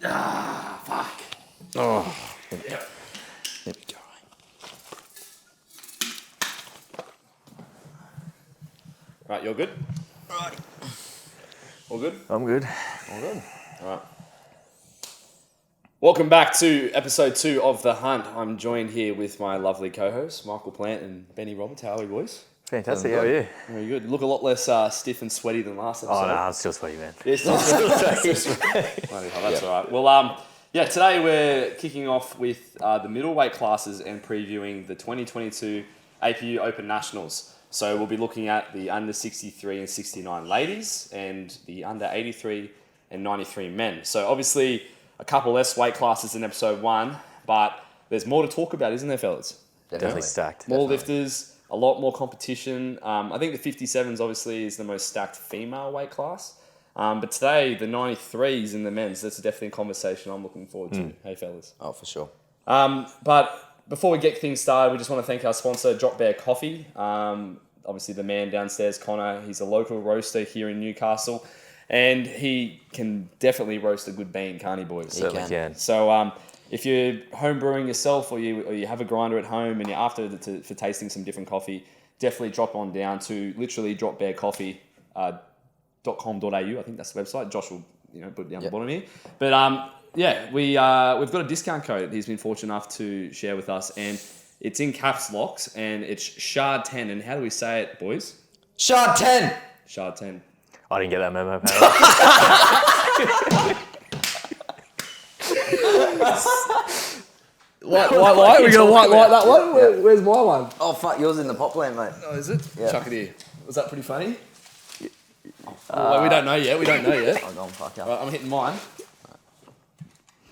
Fuck. Oh. Yep. There we go. Right, you're good? Right. All good? I'm good. All good. All right. Welcome back to episode 2 of The Hunt. I'm joined here with my lovely co-hosts, Michael Plant and Benny Roberts. How are you, boys? Fantastic. How are you? Very good. Look a lot less stiff and sweaty than last episode. Oh, no, I'm still sweaty, man. Yeah, still sweaty. Bloody hell, that's all right. Well, today we're kicking off with the middleweight classes and previewing the 2022 APU Open Nationals. So we'll be looking at the under 63 and 69 ladies and the under 83 and 93 men. So obviously a couple less weight classes in episode 1, but there's more to talk about, isn't there, fellas? Definitely stacked. More lifters, a lot more competition. I think the 57s obviously is the most stacked female weight class. But today, the 93s in the men's, that's definitely a conversation I'm looking forward to. Hey, fellas. Oh, for sure. But before we get things started, we just want to thank our sponsor, Drop Bear Coffee. Obviously, the man downstairs, Connor, he's a local roaster here in Newcastle. And he can definitely roast a good bean, can't he, boys? Certainly can. So if you're home brewing yourself or you have a grinder at home and you're after for tasting some different coffee, definitely drop on down to literally dropbearcoffee.com.au. I think that's the website. Josh will put it down the bottom here. But we've got a discount code he's been fortunate enough to share with us, and it's in caps locks, and it's SHARD10. And how do we say it, boys? SHARD10! SHARD10. I didn't get that memo, pal. What? We're going to white that one? Where's my one? Oh, fuck, yours in the pop plant, mate. Oh, is it? Yeah. Chuck it here. Was that pretty funny? Well, we don't know yet. Oh, go on, fuck up. Right, I'm hitting mine.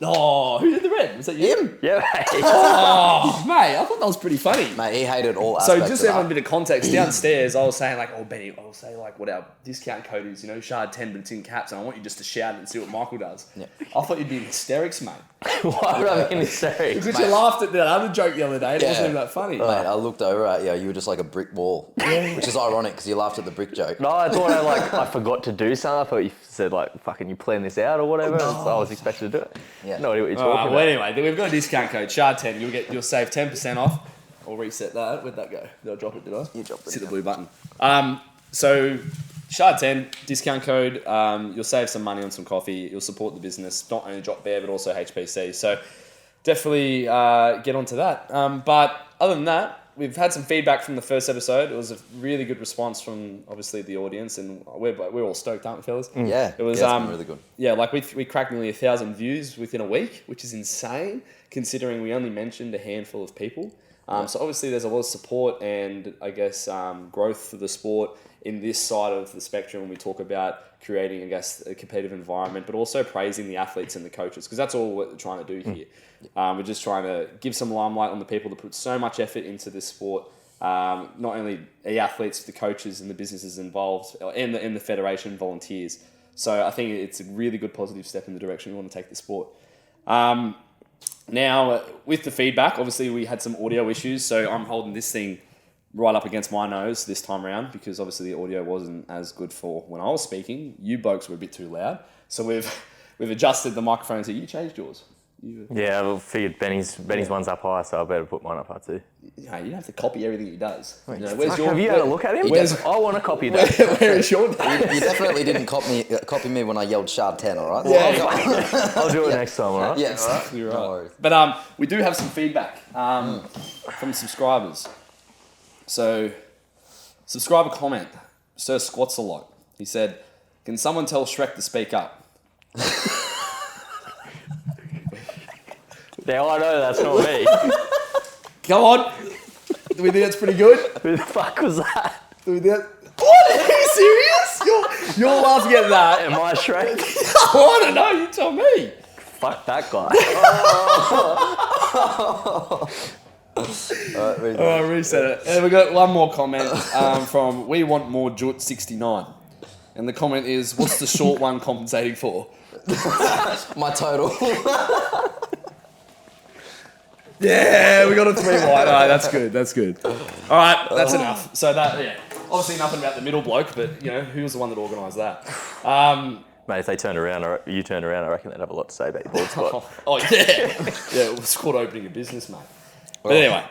Oh, who did the red? Was that you? Him? Yeah, mate. Oh, mate, I thought that was pretty funny. Mate, he hated all So aspects just of to have a that. bit of context, downstairs I was saying like, oh Benny, I'll say like what our discount code is, SHARD10, but it's in caps, and I want you just to shout it and see what Michael does. Yeah. I thought you'd be in hysterics, mate. Why would I be in hysterics? Because you laughed at that other joke the other day, and it wasn't even that funny. Mate, I looked over at you, you were just like a brick wall. Which is ironic, because you laughed at the brick joke. No, I thought I forgot to do something. I thought you said fucking you plan this out or whatever. So I was expected to do it. Yeah. No idea what you're All right, talking well, about. anyway, we've got a discount code, SHARD10. You'll save 10% off. I'll reset that. Where'd that go? Did I drop it, did I? You dropped it, Hit the yeah. blue button. So SHARD10, discount code. You'll save some money on some coffee. You'll support the business, not only Drop Bear, but also HPC. So definitely get onto that. But other than that, we've had some feedback from the first episode. It was a really good response from, obviously, the audience, and we're all stoked, aren't we, fellas? Yeah, It was it's been really good. Yeah, like we cracked nearly 1,000 views within a week, which is insane considering we only mentioned a handful of people. So obviously there's a lot of support and I guess growth for the sport in this side of the spectrum when we talk about creating, I guess, a competitive environment, but also praising the athletes and the coaches, because that's all we're trying to do here. We're just trying to give some limelight on the people that put so much effort into this sport. Not only the athletes, the coaches and the businesses involved, and the federation volunteers. So I think it's a really good positive step in the direction we want to take the sport. Now, with the feedback, obviously we had some audio issues, so I'm holding this thing right up against my nose this time around because obviously the audio wasn't as good for when I was speaking. You blokes were a bit too loud, so we've adjusted the microphone. So you changed yours. Yeah, I figured Benny's one's up high, so I better put mine up high too. You don't have to copy everything he does. Wait, Have you had a look at him? I want to copy that. Where is your dad? You definitely didn't copy me when I yelled SHARD10, all right? Yeah. I'll do it next time, all right? Yes. You're No right. worries. But we do have some feedback from subscribers. So, subscriber comment, Sir Squats a lot. He said, "Can someone tell Shrek to speak up?" Now I know that's not me. Come on. Do we think that's pretty good? Who the fuck was that? Do we think that... What? Are you serious? You're laughing at that. Am I Shrek? I don't know. You tell me. Fuck that guy. Oh, reset it. And we got one more comment from We Want More Jut 69. And the comment is, what's the short one compensating for? My total. Yeah, we got a 3 wide. All right, that's good. All right, that's enough. So that, obviously nothing about the middle bloke, but who was the one that organised that? Mate, if they turned around, or you turned around, I reckon they'd have a lot to say about your board spot. Oh yeah, yeah. It was called opening a business, mate. But anyway,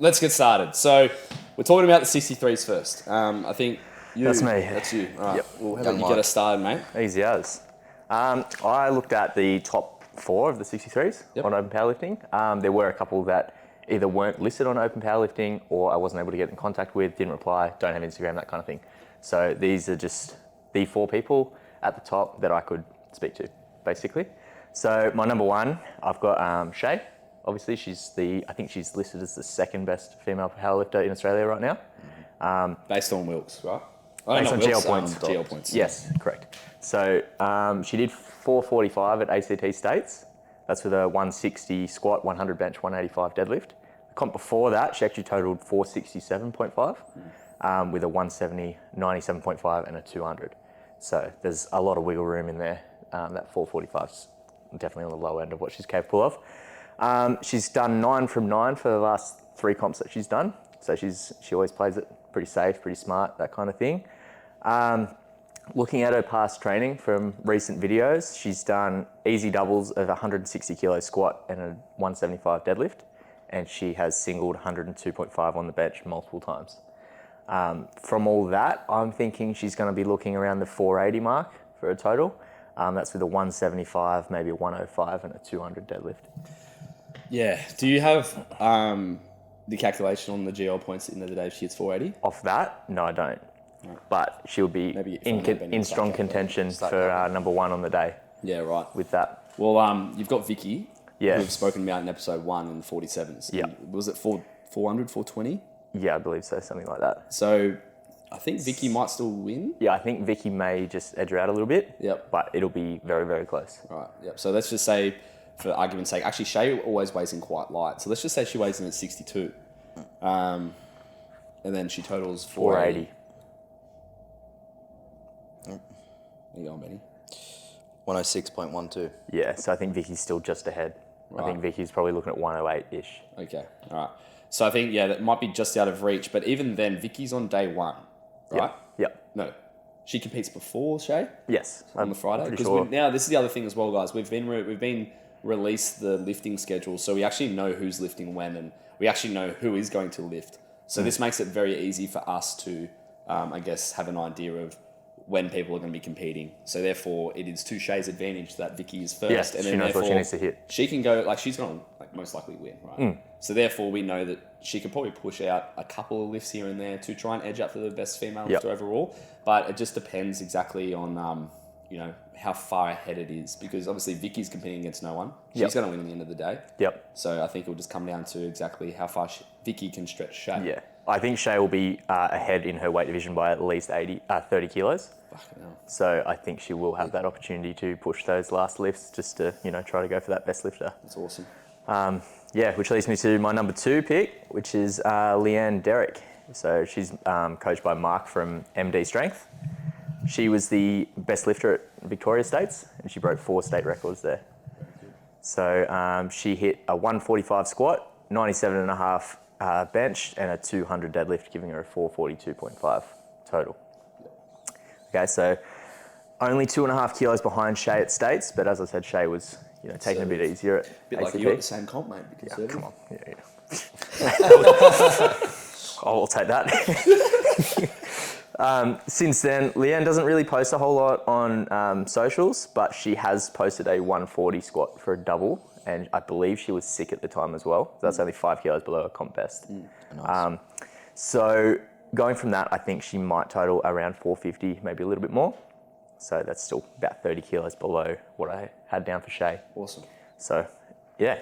let's get started. So we're talking about the 63s first. I think you. That's me. That's you. All right. Yep. Well, how about you get us started, mate? Easy as. I looked at the top 4 of the 63s on Open Powerlifting. There were a couple that either weren't listed on Open Powerlifting or I wasn't able to get in contact with, didn't reply, don't have Instagram, that kind of thing. So these are just the 4 people at the top that I could speak to, basically. So my number 1, I've got Shay. Obviously, I think she's listed as the 2nd best female powerlifter in Australia right now. Based on Wilks, right? Based on GL points. GL points. Yes, correct. So she did 445 at ACT States. That's with a 160 squat, 100 bench, 185 deadlift. The comp before that, she actually totaled 467.5 with a 170, 97.5 and a 200. So there's a lot of wiggle room in there. That 445's definitely on the low end of what she's capable of. She's done 9 from 9 for the last 3 comps that she's done. So she always plays it pretty safe, pretty smart, that kind of thing. Looking at her past training from recent videos, she's done easy doubles of 160 kilo squat and a 175 deadlift, and she has singled 102.5 on the bench multiple times. From all that, I'm thinking she's going to be looking around the 480 mark for a total. That's with a 175, maybe a 105 and a 200 deadlift. Yeah. Do you have the calculation on the GL points at the end of the day if she hits 480? Off that, no, I don't. But she'll be in strong contention for number 1 on the day. Yeah, right. With that. Well, you've got Vicky, Yeah. who we've spoken about in episode 1 in the 47s. Yeah. Was it 400, 420? Yeah, I believe so, something like that. So I think Vicky might still win. Yeah, I think Vicky may just edge her out a little bit. Yep. But it'll be very, very close. Right, yep. So let's just say, for argument's sake, actually Shay always weighs in quite light. So let's just say she weighs in at 62. And then she totals 480. 480. There you go, Benny. 106.12. Yeah, so I think Vicky's still just ahead. Right. I think Vicky's probably looking at 108-ish. Okay, all right. So I think, that might be just out of reach. But even then, Vicky's on day 1, right? Yep. No. She competes before Shay? Yes. On the Friday? Pretty Because sure. now, this is the other thing as well, guys. We've been released the lifting schedule, so we actually know who's lifting when, and we actually know who is going to lift. So this makes it very easy for us to, I guess, have an idea of when people are going to be competing. So therefore, it is to Shay's advantage that Vicky is first. Yes, and she then knows what she needs to hit. She can go, she's going to most likely win, right? So therefore, we know that she could probably push out a couple of lifts here and there to try and edge up for the best female lifter overall. But it just depends exactly on, how far ahead it is. Because obviously, Vicky's competing against no one. She's going to win at the end of the day. Yep. So I think it'll just come down to exactly how far Vicky can stretch Shay. Yeah. I think Shay will be ahead in her weight division by at least 30 kilos. Fucking hell. So I think she will have that opportunity to push those last lifts just to, try to go for that best lifter. That's awesome. Which leads me to my number 2 pick, which is Leanne Derrick. So she's coached by Mark from MD Strength. She was the best lifter at Victoria States, and she broke 4 state records there. So she hit a 145 squat, 97.5 bench, and a 200 deadlift, giving her a 442.5 total. Okay, so only 2.5 kilos behind Shay at States, but as I said, Shay was taking a bit easier at A bit ACT. like you at the same comp, mate. Be Yeah, conservative. come on. I'll take that. Since then, Leanne doesn't really post a whole lot on socials, but she has posted a 140 squat for a double, and I believe she was sick at the time as well. So that's only 5 kilos below her comp best. Nice. So going from that, I think she might total around 450, maybe a little bit more. So that's still about 30 kilos below what I had down for Shay. Awesome. So, yeah.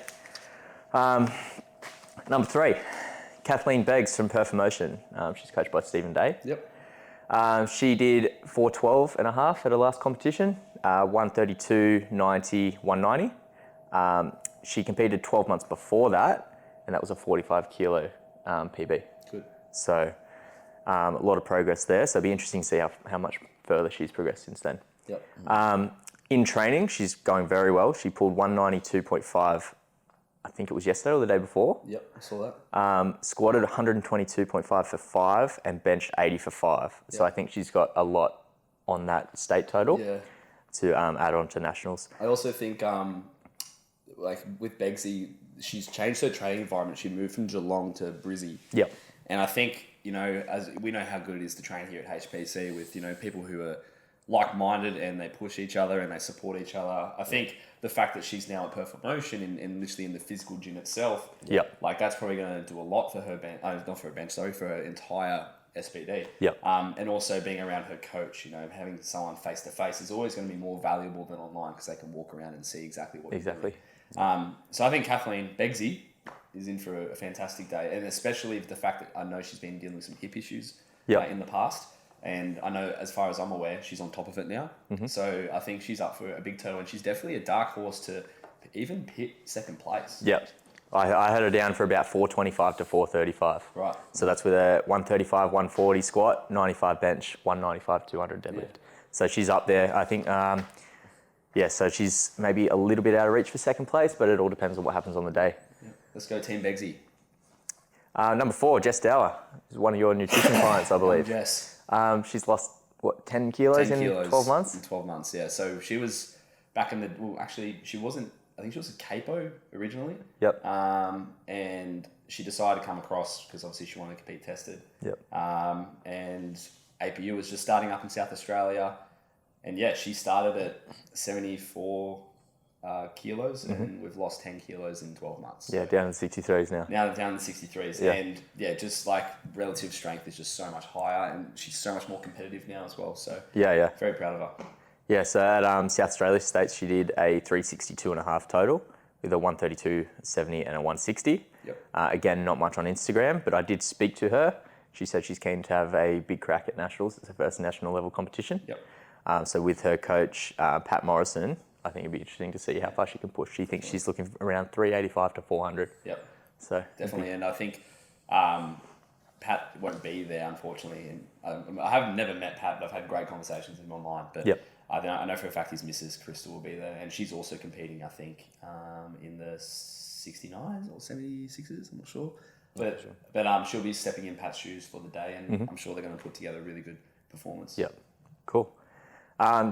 Number 3, Kathleen Beggs from Performotion. She's coached by Stephen Day. Yep. She did 412.5 at her last competition, 132, 90, 190. She competed 12 months before that, and that was a 45 kilo PB. Good. So a lot of progress there. So it'll be interesting to see how much further she's progressed since then. Yep. In training, she's going very well. She pulled 192.5, I think it was yesterday or the day before. Yep, I saw that. Squatted 122.5 for 5 and benched 80 for 5. So I think she's got a lot on that state total Yeah. to add on to nationals. I also think, like with Begsy, she's changed her training environment. She moved from Geelong to Brizzy. Yep. And I think, as we know how good it is to train here at HPC with, people who are like-minded and they push each other and they support each other. I think the fact that she's now at Perfect Motion and literally in the physical gym itself, Yep. like that's probably going to do a lot for her bench, not for her bench, sorry, for her entire SPD. Yep. And also being around her coach, having someone face-to-face is always going to be more valuable than online because they can walk around and see exactly what Exactly. you're doing. So I think Kathleen Begsy is in for a fantastic day, and especially the fact that I know she's been dealing with some hip issues Yep. in the past, and I know as far as I'm aware, she's on top of it now. Mm-hmm. So I think she's up for a big total, and she's definitely a dark horse to even hit second place. Yep. I had her down for about 425 to 435. Right. So that's with a 135, 140 squat, 95 bench, 195, 200 deadlift. Yeah. So she's up there. I think, so she's maybe a little bit out of reach for second place, but it all depends on what happens on the day. Yeah. Let's go Team Begsy. Number 4, Jess Dower, is one of your nutrition clients, I believe. Jess. She's lost, 10 kilos 10 in kilos 12 months? In 12 months, yeah. So she was back in she wasn't, I think she was a capo originally. Yep. And she decided to come across because obviously she wanted to compete tested. Yep. And APU was just starting up in South Australia. And yeah, she started at 74 kilos and we've lost 10 kilos in 12 months. Yeah, down to 63s now. Now down to 63s. Yeah. And yeah, just like relative strength is just so much higher and she's so much more competitive now as well. So Yeah. very proud of her. Yeah, so at South Australia States, she did a 362.5 total with a 132.70 and a 160. Yep. Again, not much on Instagram, but I did speak to her. She said she's keen to have a big crack at nationals. It's her first national level competition. Yep. So with her coach, Pat Morrison, I think it'd be interesting to see how far she can push. She thinks she's looking around 385 to 400. Yep. So Definitely. And I think Pat won't be there, unfortunately. And I have never met Pat, but I've had great conversations with him online. But Yep. I know for a fact his missus, Crystal, will be there. And she's also competing, I think, in the 69s or 76s. I'm not sure. But she'll be stepping in Pat's shoes for the day. And I'm sure they're going to put together a really good performance. Yep, cool.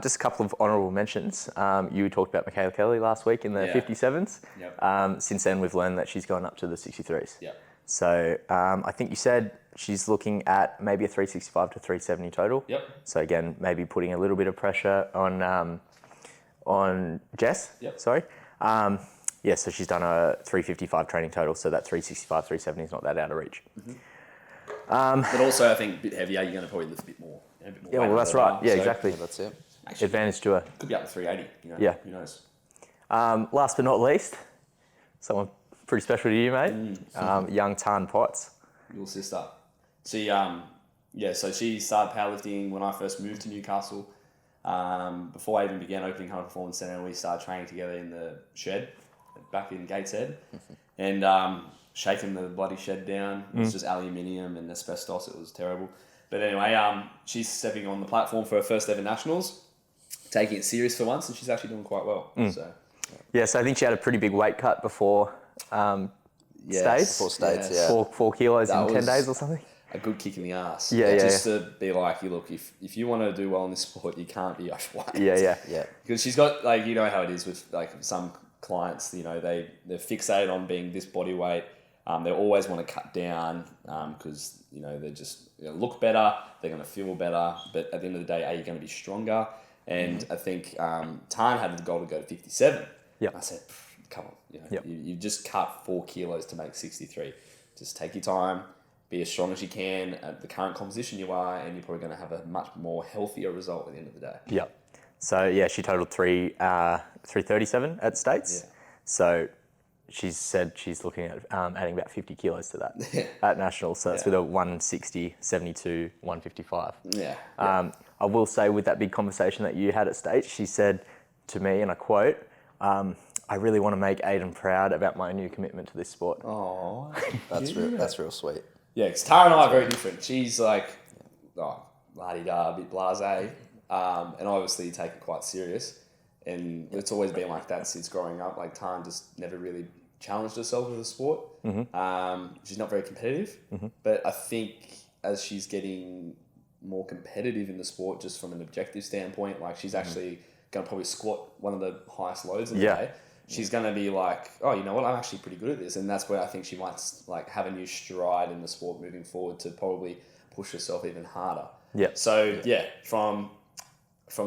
Just a couple of honourable mentions. You talked about Michaela Kelly last week in the 57s. Yep. Since then, we've learned that she's gone up to the 63s. Yep. So I think you said she's looking at maybe a 365 to 370 total. Yep. So again, maybe putting a little bit of pressure on Jess. Yep. Sorry. So she's done a 355 training total, so that 365, 370 is not that out of reach. But also, I think a bit heavier, you're going to probably lift a bit more. A bit more Yeah, weight well, on that's the right. bar. Yeah, So exactly. Yeah, that's it. Actually, Advantage to her. could be up to 380. Yeah. Who knows? Last but not least, someone pretty special to you, mate. Young Tan Potts. Your sister. She, so she started powerlifting when I first moved to Newcastle. Before I even began Opening Hunter Performance Centre, we started training together in the shed back in Gateshead. And shaking the bloody shed down. It was just aluminium and asbestos. It was terrible. But anyway, she's stepping on the platform for her first ever nationals, taking it serious for once, and she's actually doing quite well. So Yeah, so I think she had a pretty big weight cut before States. Before States, Yeah. yeah. 4 kilos That in 10 was- days or something. a good kick in the ass. Yeah. Just to be like, look, if you want to do well in this sport, you can't be overweight. Yeah. Yeah. Because she's got, like, you know how it is with, like, some clients, they're fixated on being this body weight. They always want to cut down because, they just look better, they're going to feel better. But at the end of the day, you're going to be stronger. And I think Tan had the goal to go to 57. Yep. I said, come on, Yep. you just cut 4 kilos to make 63. Just take your time, be as strong as you can at the current composition you are, and you're probably going to have a much more healthier result at the end of the day. Yeah. So yeah, she totaled 337 at States. Yeah. So she's said she's looking at adding about 50 kilos to that at nationals. So that's with a 160, 72, 155. Yeah. I will say with that big conversation that you had at States, she said to me, and I quote, I really want to make Aiden proud about my new commitment to this sport. Oh, That's real sweet. yeah, because Tara and I are very different. She's like, la-di-da, a bit blasé, and obviously take it quite serious. And it's always been like that since growing up. Like, Tara just never really challenged herself with the sport. She's not very competitive, but I think as she's getting more competitive in the sport just from an objective standpoint. Like she's actually going to probably squat one of the highest loads of the day. She's going to be like, oh, you know what? I'm actually pretty good at this. And that's where I think she might like have a new stride in the sport moving forward to probably push herself even harder. Yeah. So from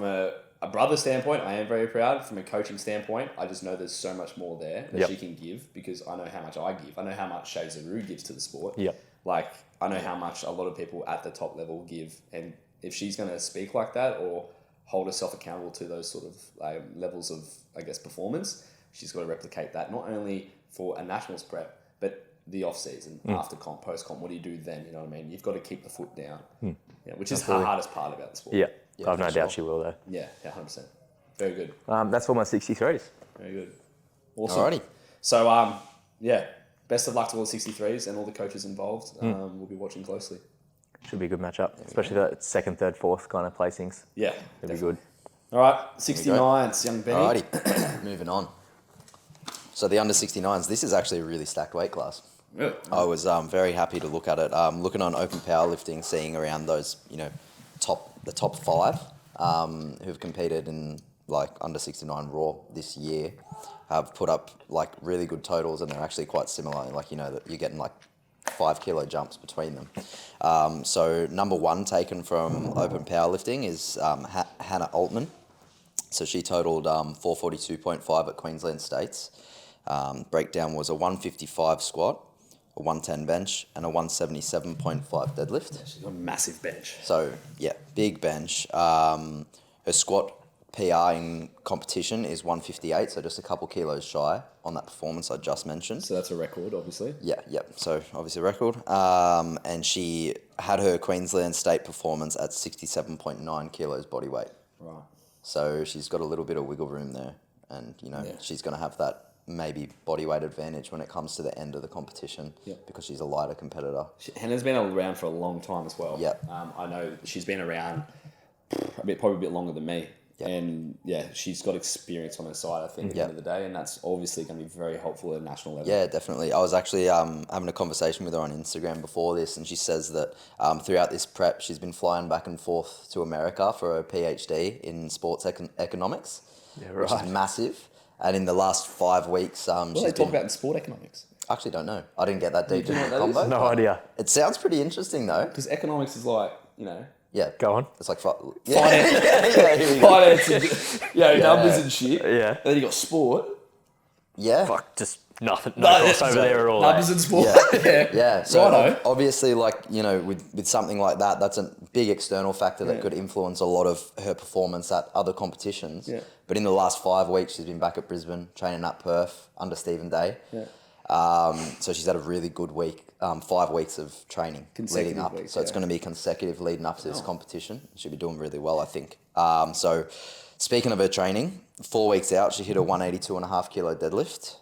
a brother standpoint, I am very proud. From a coaching standpoint, I just know there's so much more there that she can give because I know how much I give. I know how much Shea Zaru gives to the sport. Yep. Like, I know how much a lot of people at the top level give. And if she's going to speak like that or hold herself accountable to those sort of levels of, I guess, performance, she's got to replicate that not only for a nationals prep, but the off season, after comp, post comp. What do you do then? You know what I mean? You've got to keep the foot down, which is the hardest part about the sport. Yeah, I've no doubt she will though. Yeah, 100%. Very good. That's all my 63s. Very good. Awesome. Alrighty. So, best of luck to all the 63s and all the coaches involved. We'll be watching closely. Should be a good matchup, especially the second, third, fourth kind of placings. Yeah, It'll be good. All right, 69s, young Benny. Alrighty, moving on. So the under 69s, this is actually a really stacked weight class. Yeah. I was very happy to look at it. Looking on Open Powerlifting, seeing around those, the top five who've competed in like under 69 Raw this year have put up like really good totals, and they're actually quite similar. Like that you're getting like 5 kilo jumps between them. So number one taken from Open Powerlifting is Hannah Altman. So she totaled 442.5 at Queensland States. Breakdown was a 155 squat, a 110 bench, and a 177.5 deadlift. She's got a massive bench. So, yeah, big bench. Her squat PR in competition is 158, so just a couple kilos shy on that performance I just mentioned. So that's a record, obviously. Yeah. So obviously a record. And she had her Queensland state performance at 67.9 kilos body weight. Right. So she's got a little bit of wiggle room there. And, she's going to have that maybe body weight advantage when it comes to the end of the competition because she's a lighter competitor. Hannah's been around for a long time as well. Yep. I know she's been around probably a bit longer than me. Yep. And she's got experience on her side, I think, at the end of the day, and that's obviously going to be very helpful at a national level. Yeah, definitely. I was actually having a conversation with her on Instagram before this, and she says that throughout this prep, she's been flying back and forth to America for a PhD in sports economics, which is massive. And in the last 5 weeks, What do they talk about in sport economics? I actually don't know. I didn't get that deep Do you know into the what that combo. is? No idea. It sounds pretty interesting though. Because economics is like, Yeah. Go on. It's like finance, here we go. finance and, numbers and shit. Yeah. And then you got sport. Yeah. Fuck, just nothing. No crossover there at all. Numbers and sport. Yeah. So Righto. obviously, with something like that, that's a big external factor that could influence a lot of her performance at other competitions. Yeah. But in the last 5 weeks, she's been back at Brisbane, training at Perth under Stephen Day. Yeah. So she's had a really good week, 5 weeks of training leading up. Weeks, so it's going to be consecutive leading up to this competition. She'll be doing really well, I think. So speaking of her training, 4 weeks out, she hit a 182.5 kilo deadlift,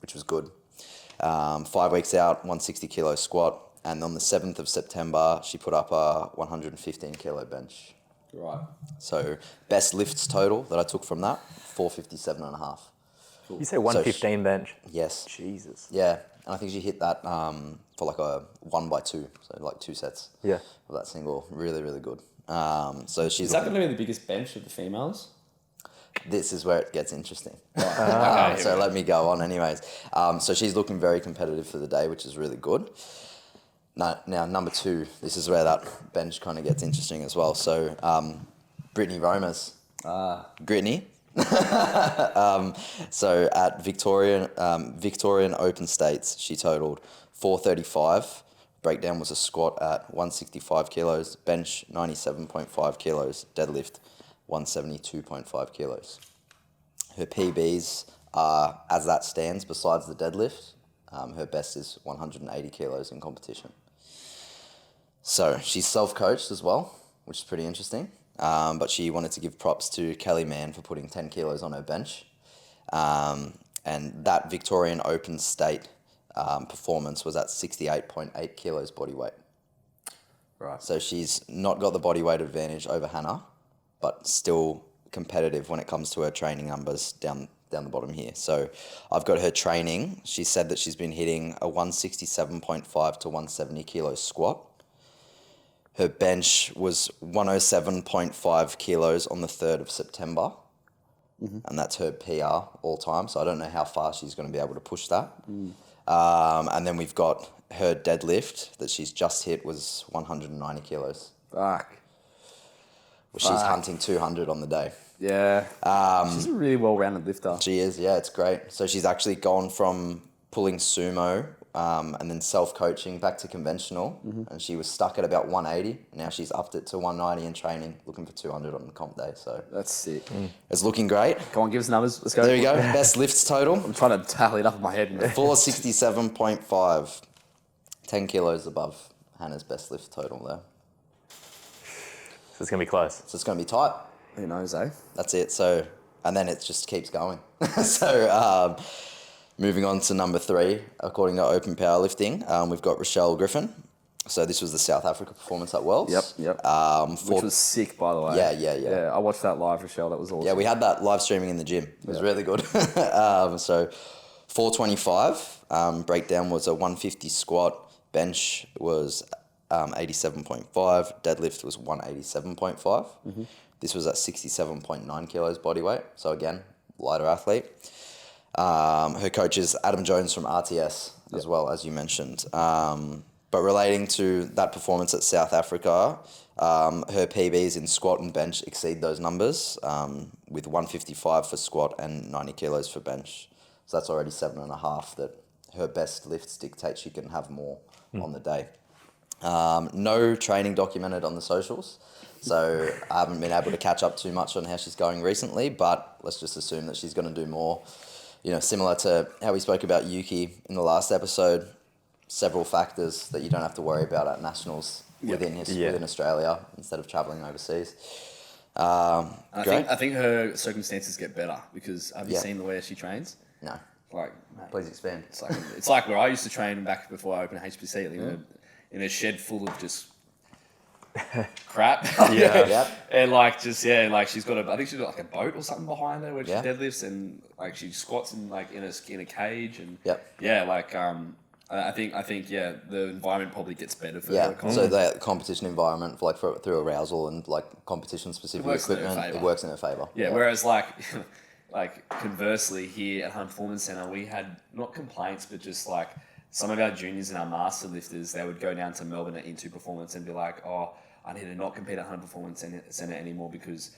which was good. 5 weeks out, 160 kilo squat. And on the 7th of September, she put up a 115 kilo bench. Right. So best lifts total that I took from that, 457.5. You say 115 bench? Yes. Jesus. Yeah, and I think she hit that for like a 1x2, so like 2 sets. Yeah. Of that single, really, really good. So she's. Is that going to be the biggest bench of the females? This is where it gets interesting. Okay, So let me go on, anyways. So she's looking very competitive for the day, which is really good. Now number 2, this is where that bench kind of gets interesting as well. So Brittany Romers, Brittany. So at Victorian Open States, she totaled 435. Breakdown was a squat at 165 kilos, bench 97.5 kilos, deadlift 172.5 kilos. Her PBs are, as that stands, besides the deadlift, her best is 180 kilos in competition. So she's self-coached as well, which is pretty interesting. But she wanted to give props to Kelly Mann for putting 10 kilos on her bench. And that Victorian Open State performance was at 68.8 kilos body weight. Right. So she's not got the body weight advantage over Hannah, but still competitive when it comes to her training numbers down the bottom here. So I've got her training. She said that she's been hitting a 167.5 to 170 kilo squat, Her bench was 107.5 kilos on the 3rd of September. And that's her PR all time. So I don't know how far she's going to be able to push that. And then we've got her deadlift that she's just hit was 190 kilos. Fuck. She's hunting 200 on the day. Yeah. She's a really well-rounded lifter. She is, yeah, it's great. So she's actually gone from pulling sumo and then self-coaching back to conventional. And she was stuck at about 180. Now she's upped it to 190 in training, looking for 200 on the comp day. So That's sick. it's looking great. Come on, give us numbers. Let's go. There you go. Best lifts total, I'm trying to tally it up in my head. 467.5. 10 kilos above Hannah's best lift total there. So it's going to be close. So it's going to be tight. Who knows, eh? That's it. So, and then it just keeps going. So, moving on to number 3, according to Open Powerlifting, we've got Rochelle Griffin. So this was the South Africa performance at Worlds. Yep. For, Which was sick, by the way. Yeah. I watched that live, Rochelle. That was awesome. yeah, we had that live streaming in the gym. It was really good. So 425, breakdown was a 150 squat, bench was 87.5, deadlift was 187.5. This was at 67.9 kilos body weight. So again, lighter athlete. Her coach is Adam Jones from RTS as well, as you mentioned. But relating to that performance at South Africa, her PBs in squat and bench exceed those numbers, with 155 for squat and 90 kilos for bench. So that's already 7.5 that her best lifts dictate she can have more on the day. No training documented on the socials, so I haven't been able to catch up too much on how she's going recently, but let's just assume that she's going to do more. You know, similar to how we spoke about Yuki in the last episode, several factors that you don't have to worry about at nationals within Australia instead of travelling overseas. I think her circumstances get better because have you seen the way she trains? No, Like, mate, please expand. it's like where I used to train back before I opened HPC, in a shed full of just crap. Yep. And she's got I think she's got like a boat or something behind her where she deadlifts and like she squats in a cage and I think the environment probably gets better for her. So the competition environment, through arousal and competition specific equipment, it works in her favour. Yeah, whereas conversely here at Home Performance Centre, we had not complaints, but just like some of our juniors and our master lifters, they would go down to Melbourne at Into Performance and be like, oh, I need to not compete at Home Performance Centre anymore because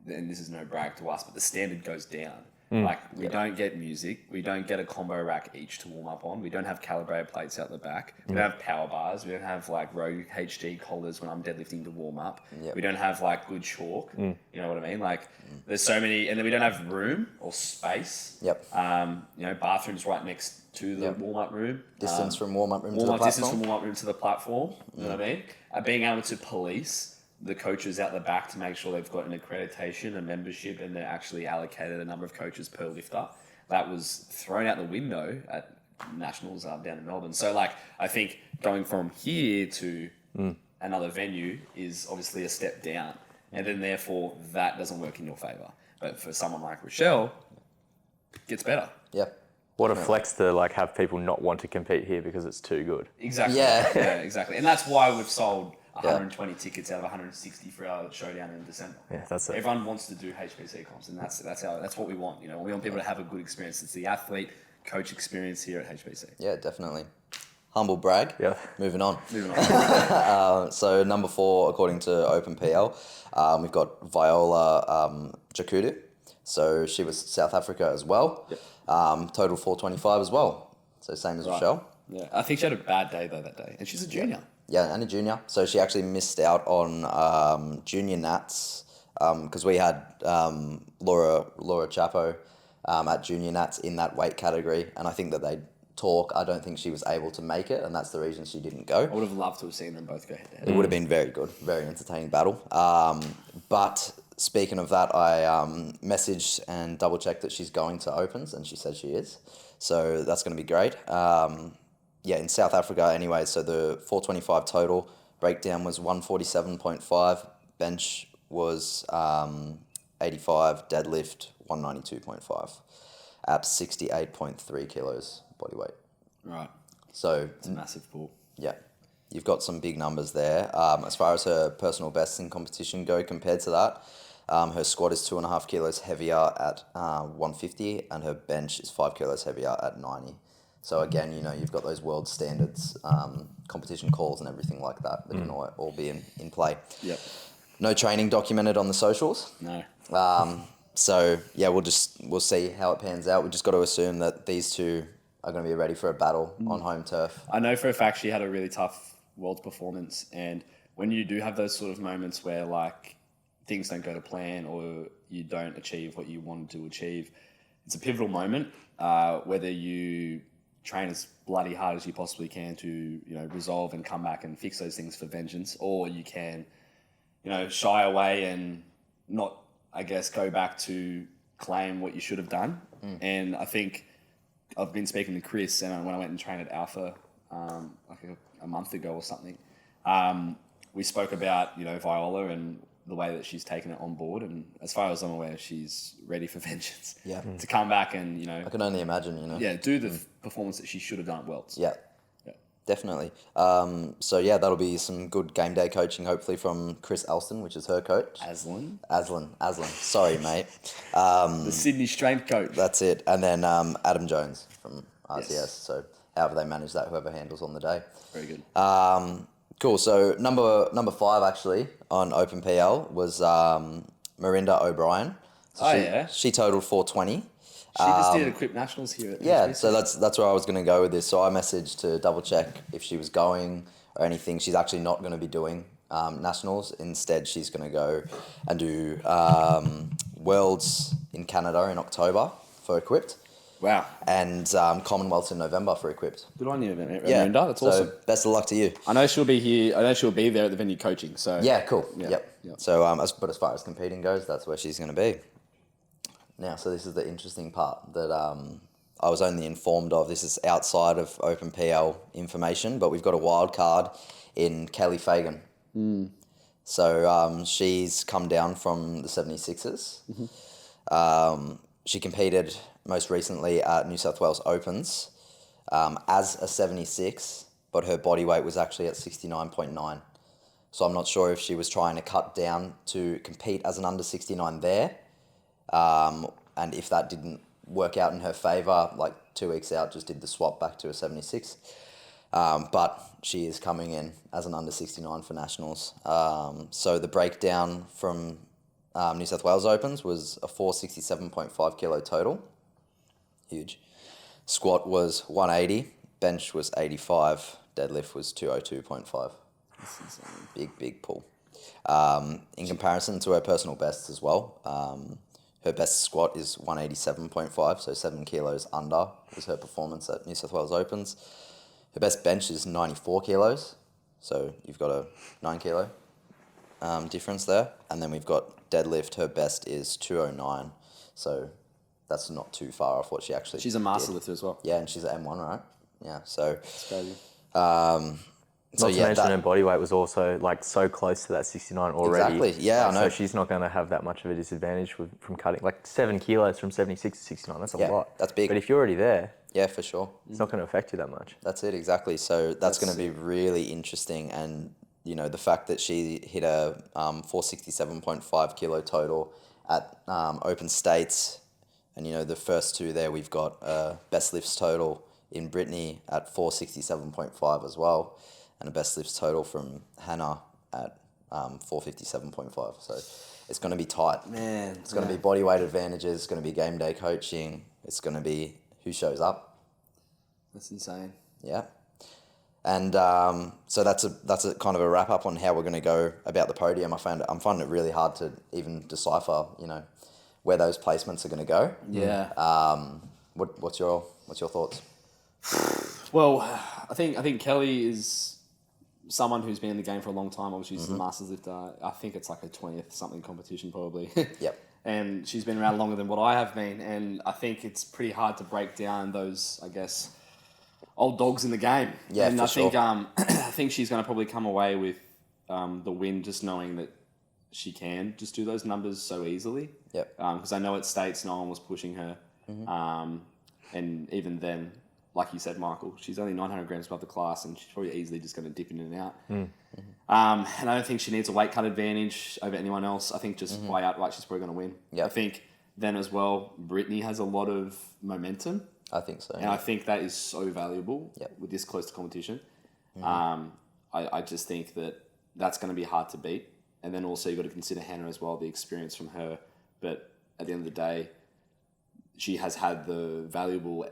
and this is no brag to us, but the standard goes down. We don't get music. We don't get a combo rack each to warm up on. We don't have calibrated plates out the back. We don't have power bars. We don't have Rogue HD collars when I'm deadlifting to warm up. Yep. We don't have good chalk. You know what I mean? There's so many, and then we don't have room or space. Yep. Bathrooms right next to the warm up room. Distance from warm up room to the Warm up distance platform. from warm up room to the platform. You know what I mean? Being able to police the coaches out the back to make sure they've got an accreditation, a membership, and they're actually allocated a number of coaches per lifter. That was thrown out the window at nationals down in Melbourne. So I think going from here to another venue is obviously a step down, and then therefore that doesn't work in your favour. But for someone like Rochelle, it gets better. Yep. What a flex to have people not want to compete here because it's too good. Exactly. Yeah. Exactly. And that's why we've sold 120 tickets out of 160 for our showdown in December. Yeah, that's it. Everyone wants to do HPC comps, and that's what we want. We want people to have a good experience. It's the athlete coach experience here at HPC. Yeah, definitely. Humble brag. Yeah. Moving on. So number 4, according to OpenPL, we've got Viola Jakudu. So she was South Africa as well. Yep. Total 425 as well. So same as Rochelle. Yeah, I think she had a bad day though that day, and she's a junior. Yeah, and a junior. So she actually missed out on junior Nats because we had Laura Chapo at junior Nats in that weight category, and I think that they talk. I don't think she was able to make it, and that's the reason she didn't go. I would have loved to have seen them both go head to head. It would have been very good, very entertaining battle. But speaking of that, I messaged and double checked that she's going to Opens, and she said she is. So that's going to be great. In South Africa anyway, so the 425 total breakdown was 147.5, bench was 85, deadlift 192.5 at 68.3 kilos body weight. Right. So It's a massive pool. yeah. you've got some big numbers there. As far as her personal bests in competition go compared to that, her squat is 2.5 kilos heavier at 150, and her bench is 5 kilos heavier at 90. So again, you've got those world standards, competition calls and everything like that can all be in play. Yep. No training documented on the socials. No. So yeah, we'll see how it pans out. We just got to assume that these two are going to be ready for a battle on home turf. I know for a fact she had a really tough Worlds performance, and when you do have those sort of moments where like things don't go to plan or you don't achieve what you wanted to achieve, it's a pivotal moment. Whether you train as bloody hard as you possibly can to resolve and come back and fix those things for vengeance, or you can shy away and not, I guess, go back to claim what you should have done. And I think I've been speaking to Chris, and when I went and trained at Alpha like a month ago or something, we spoke about Viola and the way that she's taken it on board, and as far as I'm aware, she's ready for vengeance. Yeah. To come back and I can only imagine, do the performance that she should have done at Worlds. Yeah. Definitely. So yeah, that'll be some good game day coaching, hopefully, from Chris Alston, which is her coach. Aslan, Sorry, mate. the Sydney strength coach. That's it. And then Adam Jones from RCS. Yes. So however they manage that, whoever handles on the day. Very good. Cool. So number 5 actually on Open PL was Marinda O'Brien. So she totaled 420. She just did Equip Nationals here at Yeah, HBC. so that's where I was going to go with this. So I messaged to double check if she was going or anything. She's actually not going to be doing Nationals. Instead, she's going to go and do Worlds in Canada in October for Equipped. Wow. And Commonwealths in November for Equipped. Good on you, Marinda. Yeah, That's awesome. So best of luck to you. I know she'll be here. I know she'll be there at the venue coaching. So Yeah, cool. Yeah, Yep. yeah. So, but as far as competing goes, that's where she's going to be. Now, so this is the interesting part that I was only informed of. This is outside of Open PL information, but we've got a wild card in Kelly Fagan. So she's come down from the 76ers. She competed most recently at New South Wales Opens as a 76, but her body weight was actually at 69.9. So I'm not sure if she was trying to cut down to compete as an under 69 there. And if that didn't work out in her favour, like 2 weeks out, just did the swap back to a 76. But she is coming in as an under 69 for Nationals. So the breakdown from New South Wales Opens was a 467.5 kilo total. Huge. Squat was 180, bench was 85, deadlift was 202.5. Big pull. In comparison to her personal bests as well, her best squat is 187.5, so 7 kilos under was her performance at New South Wales Opens. Her best bench is 94 kilos, so you've got a 9 kilo difference there. And then we've got deadlift, her best is 209, so that's not too far off what she actually she's a master did. lifter as well. Yeah, and she's an M1, right? Yeah, so... Not to mention her body weight was also like so close to that 69 already. Exactly. Yeah, I know. So she's not going to have that much of a disadvantage from cutting like 7 kilos from 76 to 69. That's a lot. That's big. But if you're already there, Yeah, for sure. it's not going to affect you that much. That's it, exactly. So that's going to be really interesting. And, the fact that she hit a 467.5 kilo total at Open States, and, the first two there, we've got best lifts total in Brittany at 467.5 as well, and a best lifts total from Hannah at 457.5. So it's going to be tight. Man, It's going to be body weight advantages. It's going to be game day coaching. It's going to be who shows up. That's insane. Yeah. And so that's a kind of a wrap up on how we're going to go about the podium. I'm finding it really hard to even decipher, where those placements are going to go. Yeah. What's your thoughts? Well, I think Kelly is someone who's been in the game for a long time. Obviously, she's the Masters lifter. I think it's like a 20th something competition probably. Yep. And she's been around longer than what I have been. And I think it's pretty hard to break down those, I guess, old dogs in the game. Yeah, and for I sure. think I think she's going to probably come away with the win, just knowing that she can just do those numbers so easily. Yep. Because I know at States no one was pushing her, and even then, like you said, Michael, she's only 900 grams above the class, and she's probably easily just going to dip in and out. And I don't think she needs a weight cut advantage over anyone else. I think just by outright, she's probably going to win. Yep. I think then as well, Brittany has a lot of momentum. I think so. And I think that is so valuable Yep. with this close to competition. I just think that that's going to be hard to beat. And then also you've got to consider Hannah as well, the experience from her. But at the end of the day, she has had the valuable,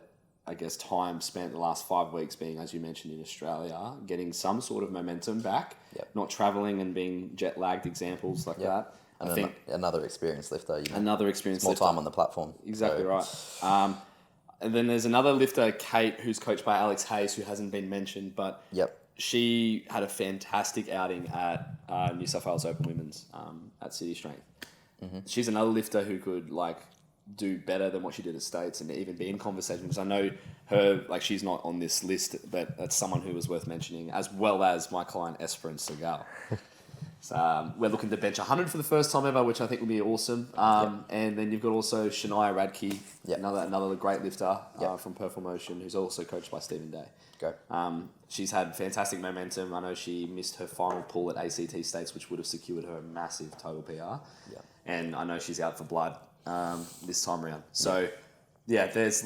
I guess, time spent the last 5 weeks being, as you mentioned, in Australia, getting some sort of momentum back, Yep. not travelling and being jet lagged examples like that. And I think another experienced lifter. You know, another experience. more lifter. time on the platform. Exactly So, right. And then there's another lifter, Kate, who's coached by Alex Hayes, who hasn't been mentioned, but Yep. she had a fantastic outing at New South Wales Open Women's at City Strength. She's another lifter who could do better than what she did at States and even be in conversation, because I know her, she's not on this list, but that's someone who was worth mentioning, as well as my client Esperance Segal. So, we're looking to bench 100 for the first time ever, which I think will be awesome. And then you've got also Shania Radke, Yep. another great lifter Yep. from Perform Motion, who's also coached by Stephen Day. Go. She's had fantastic momentum. I know she missed her final pull at ACT States, which would have secured her a massive total PR. Yeah. And I know she's out for blood this time around. So, there's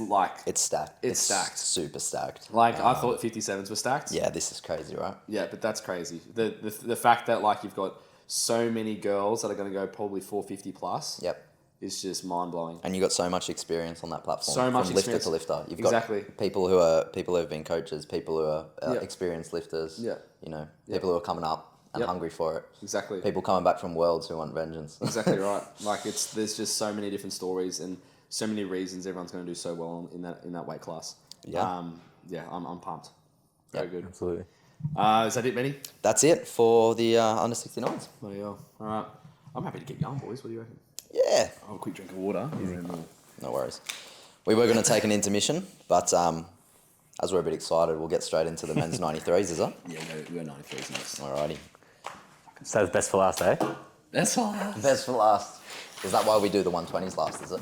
It's stacked. It's stacked. Super stacked. I thought 57s were stacked. Yeah, this is crazy, right? Yeah, but that's crazy. The fact that you've got so many girls that are going to go probably 450 plus Yep. is just mind blowing. And you got so much experience on that platform. So much from experience. lifter to lifter. You've Exactly. got people who have been coaches, people who are Yeah. experienced lifters. Yeah. You know, people who are coming up and Yep. hungry for it. Exactly. People coming back from worlds who want vengeance. Exactly right. There's just so many different stories and so many reasons everyone's going to do so well in that weight class. Yeah. I'm pumped. Very good. Absolutely. Is that it, Benny? That's it for the under 69s. Bloody hell. All right. I'm happy to get going, boys. What do you reckon? Yeah. I'll have a quick drink of water. No worries. We were going to take an intermission, but as we're a bit excited, we'll get straight into the men's 93s, is it? Yeah, we're 93s next. Alrighty. So the best for last, eh? That's all. Best for last. Is that why we do the 120s last, is it?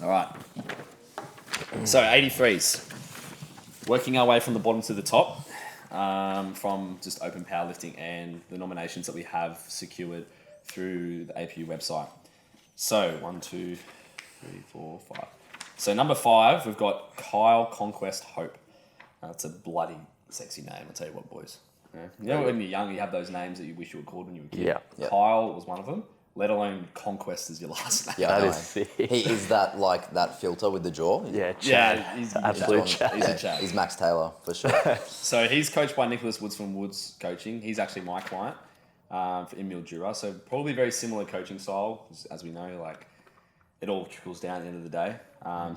All right. So 83s. Working our way from the bottom to the top, from just open powerlifting and the nominations that we have secured through the APU website. So 1, 2, 3, 4, 5. So number 5, we've got Kyle Conquest Hope. That's a bloody sexy name, I'll tell you what, boys. Yeah. You know, when you're young, you have those names that you wish you were called when you were a kid. Yeah. Yeah. Kyle was one of them, let alone Conquest as your last name. Yeah, That I is know. sick. He is that that filter with the jaw. Yeah, Yeah, Chad. he's Absolute That Chad. one. He's a Yeah, Chad. he's Max Taylor for sure. So he's coached by Nicholas Woods from Woods Coaching. He's actually my client in Mildura. So probably very similar coaching style, as we know. It all trickles down at the end of the day.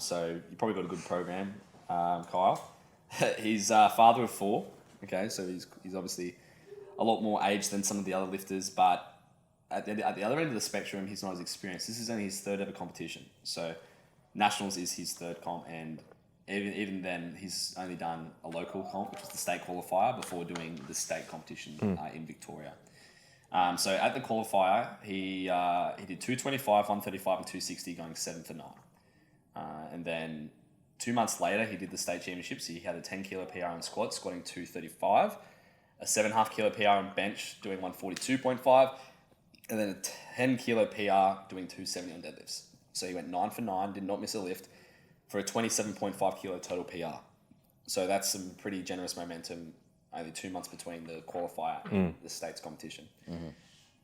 So you probably got a good program, Kyle. He's father of 4. Okay, so he's obviously a lot more age than some of the other lifters, but at the other end of the spectrum, he's not as experienced. This is only his 3rd ever competition. So Nationals is his 3rd comp, and even then, he's only done a local comp, which was the state qualifier, before doing the state competition in Victoria. So at the qualifier, he did 225, 135, and 260, going 7 for 9. And then 2 months later, he did the state championships. He had a 10 kilo PR in squat, squatting 235, a 7.5 kilo PR in bench, doing 142.5, and then a 10 kilo PR doing 270 on deadlifts. So he went 9 for 9, did not miss a lift, for a 27.5 kilo total PR. So that's some pretty generous momentum, only 2 months between the qualifier and the states competition.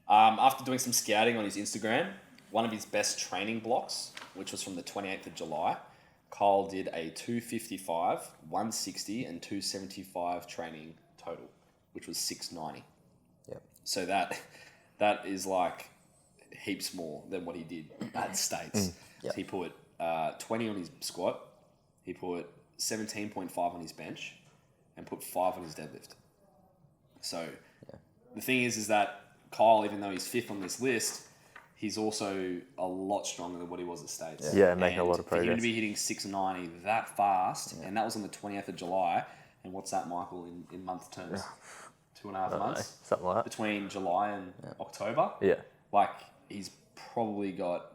After doing some scouting on his Instagram, one of his best training blocks, which was from the 28th of July, Kyle did a 255, 160, and 275 training total, which was 690. Yep. So that is heaps more than what he did at States. Yep. So he put 20 on his squat, he put 17.5 on his bench, and put 5 on his deadlift. So the thing is that Kyle, even though he's 5th on this list, he's also a lot stronger than what he was at States. Yeah, making a lot of For him progress. to be hitting 690 that fast, and that was on the 20th of July, and what's that, Michael, in month terms? 2.5 I don't know, months? something like that. Between July and October? Yeah. He's probably got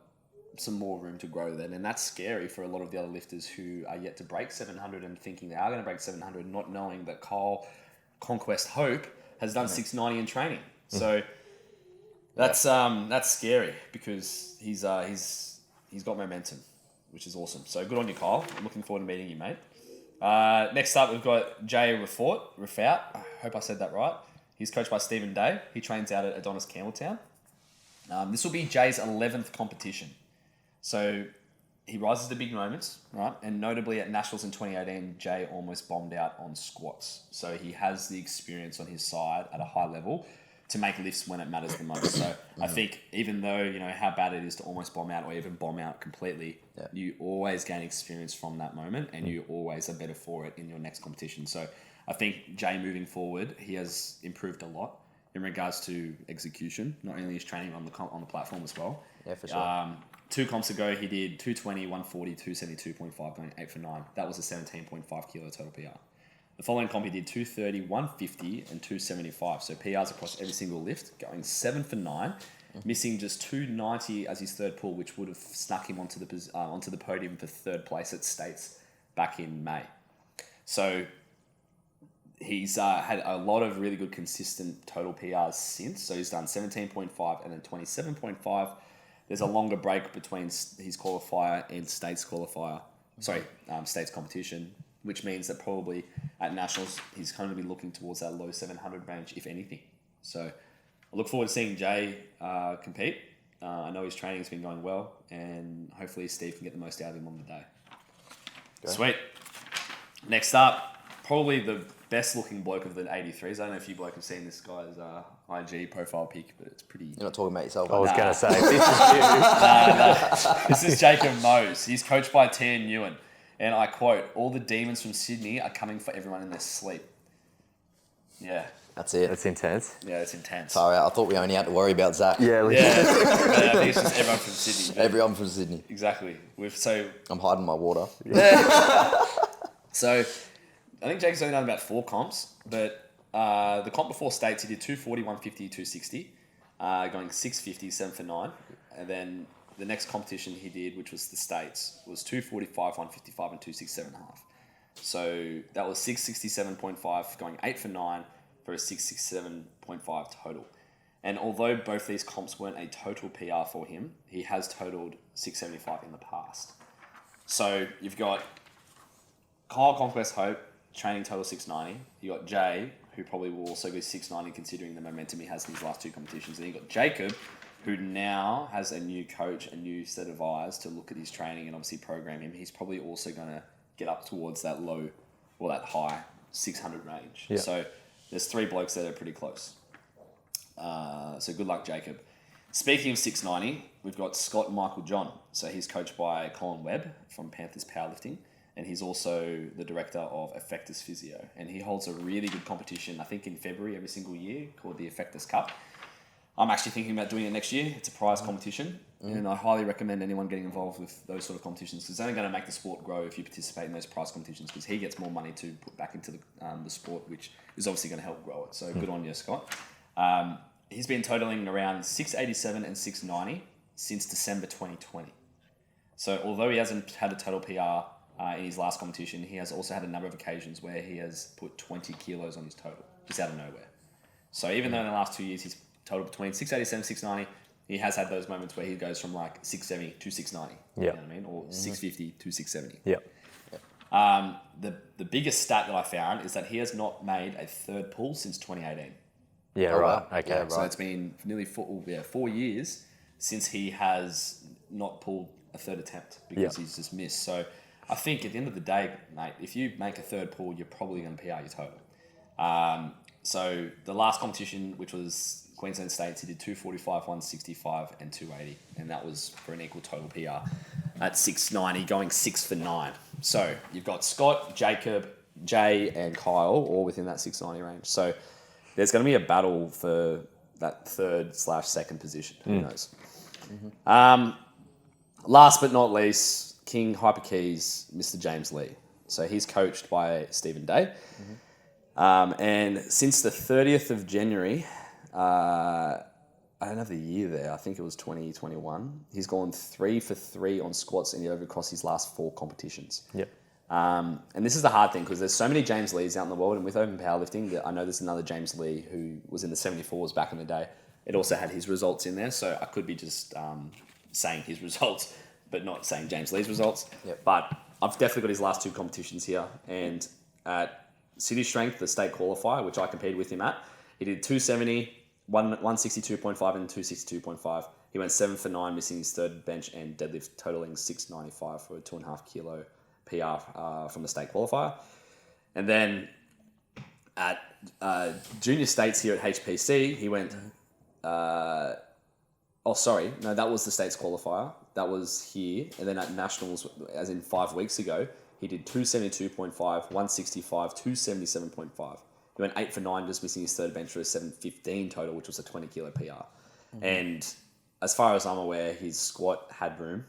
some more room to grow then, and that's scary for a lot of the other lifters who are yet to break 700 and thinking they are going to break 700, not knowing that Kyle Conquest Hope has done 690 in training. So that's scary because he's got momentum, which is awesome. So good on you, Kyle. I'm looking forward to meeting you, mate. Next up, we've got Jay Rafout. I hope I said that right. He's coached by Stephen Day. He trains out at Adonis Campbelltown. This will be Jay's 11th competition. So he rises to big moments, right? And notably at Nationals in 2018, Jay almost bombed out on squats. So he has the experience on his side at a high level to make lifts when it matters the most. So I think even though, you know, how bad it is to almost bomb out or even bomb out completely, you always gain experience from that moment and you always are better for it in your next competition. So I think Jay moving forward, he has improved a lot in regards to execution, not only his training on the platform as well. Yeah, for sure. 2 comps ago, he did 220, 140, 272.5, going 8 for 9. That was a 17.5 kilo total PR. The following comp, he did 230, 150, and 275. So PRs across every single lift, going 7 for 9, missing just 290 as his third pull, which would have snuck him onto the podium for third place at States back in May. So he's had a lot of really good consistent total PRs since. So he's done 17.5 and then 27.5. There's a longer break between his qualifier and States qualifier. States competition, which means that probably at Nationals, he's going to be looking towards that low 700 range, if anything. So I look forward to seeing Jay compete. I know his training has been going well, and hopefully Steve can get the most out of him on the day. Okay. Sweet. Next up, probably the best looking bloke of the 83s. I don't know if you bloke have seen this guy's IG profile pic, but it's pretty... You're not talking about yourself. I was going to say, this is you. This is Jacob Mose. He's coached by Tian Nguyen. And I quote, "All the demons from Sydney are coming for everyone in their sleep." Yeah. That's it. It's intense. Yeah, it's intense. Sorry, I thought we only had to worry about Zach. Yeah. Yeah. But I think it's just everyone from Sydney. But Everyone from Sydney. exactly. I'm hiding my water. So I think Jake's only done about 4 comps, but the comp before States, he did 240, 150, 260, going 650, 7 for 9. And then the next competition he did, which was the States, was 245, 155, and 267.5. So that was 667.5, going 8 for 9 for a 667.5 total. And although both these comps weren't a total PR for him, he has totaled 675 in the past. So you've got Kyle Conquest Hope, training total 690. You got Jay, who probably will also go 690 considering the momentum he has in his last 2 competitions. And you got Jacob, who now has a new coach, a new set of eyes to look at his training and obviously program him. He's probably also going to get up towards that low or that high 600 range. Yeah. So there's 3 blokes that are pretty close. So good luck, Jacob. Speaking of 690, we've got Scott Michael John. So he's coached by Colin Webb from Panthers Powerlifting, and he's also the director of Effectus Physio. And he holds a really good competition, I think in February every single year, called the Effectus Cup. I'm actually thinking about doing it next year. It's a prize competition, and I highly recommend anyone getting involved with those sort of competitions because it's only going to make the sport grow if you participate in those prize competitions because he gets more money to put back into the sport, which is obviously going to help grow it. So good on you, Scott. He's been totaling around 687 and 690 since December 2020. So although he hasn't had a total PR in his last competition, he has also had a number of occasions where he has put 20 kilos on his total, just out of nowhere. So even though in the last 2 years he's total between 687 690, he has had those moments where he goes from like 670 to 690. Yeah. You know what I mean? Or 650 to 670. Yeah. The biggest stat that I found is that he has not made a third pull since 2018. Yeah, Oh, right. wow. Okay. Yeah, So it's been nearly 4 years since he has not pulled a third attempt because he's just missed. So I think at the end of the day, mate, if you make a third pull, you're probably going to PR your total. So the last competition, which was Queensland States, he did 245, 165, and 280, and that was for an equal total PR at 690, going 6 for 9. So you've got Scott, Jacob, Jay, and Kyle all within that 690 range. So there's going to be a battle for that third/second position. Who knows? Last but not least, King Hyperkeys, Mr. James Lee. So he's coached by Stephen Day. And since the 30th of January, I don't have the year there. I think it was 2021. He's gone 3 for 3 on squats and over across his last 4 competitions. Yep. And this is the hard thing because there's so many James Lees out in the world, and with open powerlifting, I know there's another James Lee who was in the 74s back in the day. It also had his results in there, so I could be just saying his results, but not saying James Lee's results. Yep. But I've definitely got his last 2 competitions here, and at City Strength, the state qualifier, which I competed with him at, he did 270, 162.5 and 262.5. He went 7 for 9, missing his third bench and deadlift, totaling 695 for a 2.5 kilo PR from the state qualifier. And then at junior states here at HPC, he went. That was the states qualifier. That was here, and then at nationals, as in 5 weeks ago, he did 272.5, 165, 277.5. He went 8 for 9, just missing his third bench for a 715 total, which was a 20 kilo PR. Mm-hmm. And as far as I'm aware, his squat had room.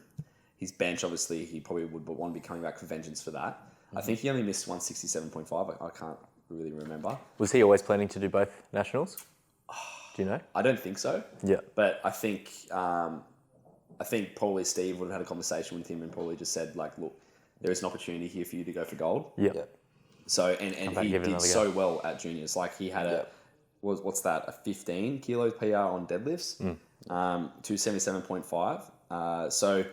His bench, obviously, he probably would want to be coming back for vengeance for that. Mm-hmm. I think he only missed 167.5. I can't really remember. Was he always planning to do both nationals? Do you know? I don't think so. Yeah. But I think probably Steve would have had a conversation with him and probably just said, like, look, there is an opportunity here for you to go for gold. Yeah. Yep. So, and he did so well at juniors. Like, he had a 15 kilo PR on deadlifts, 277.5. So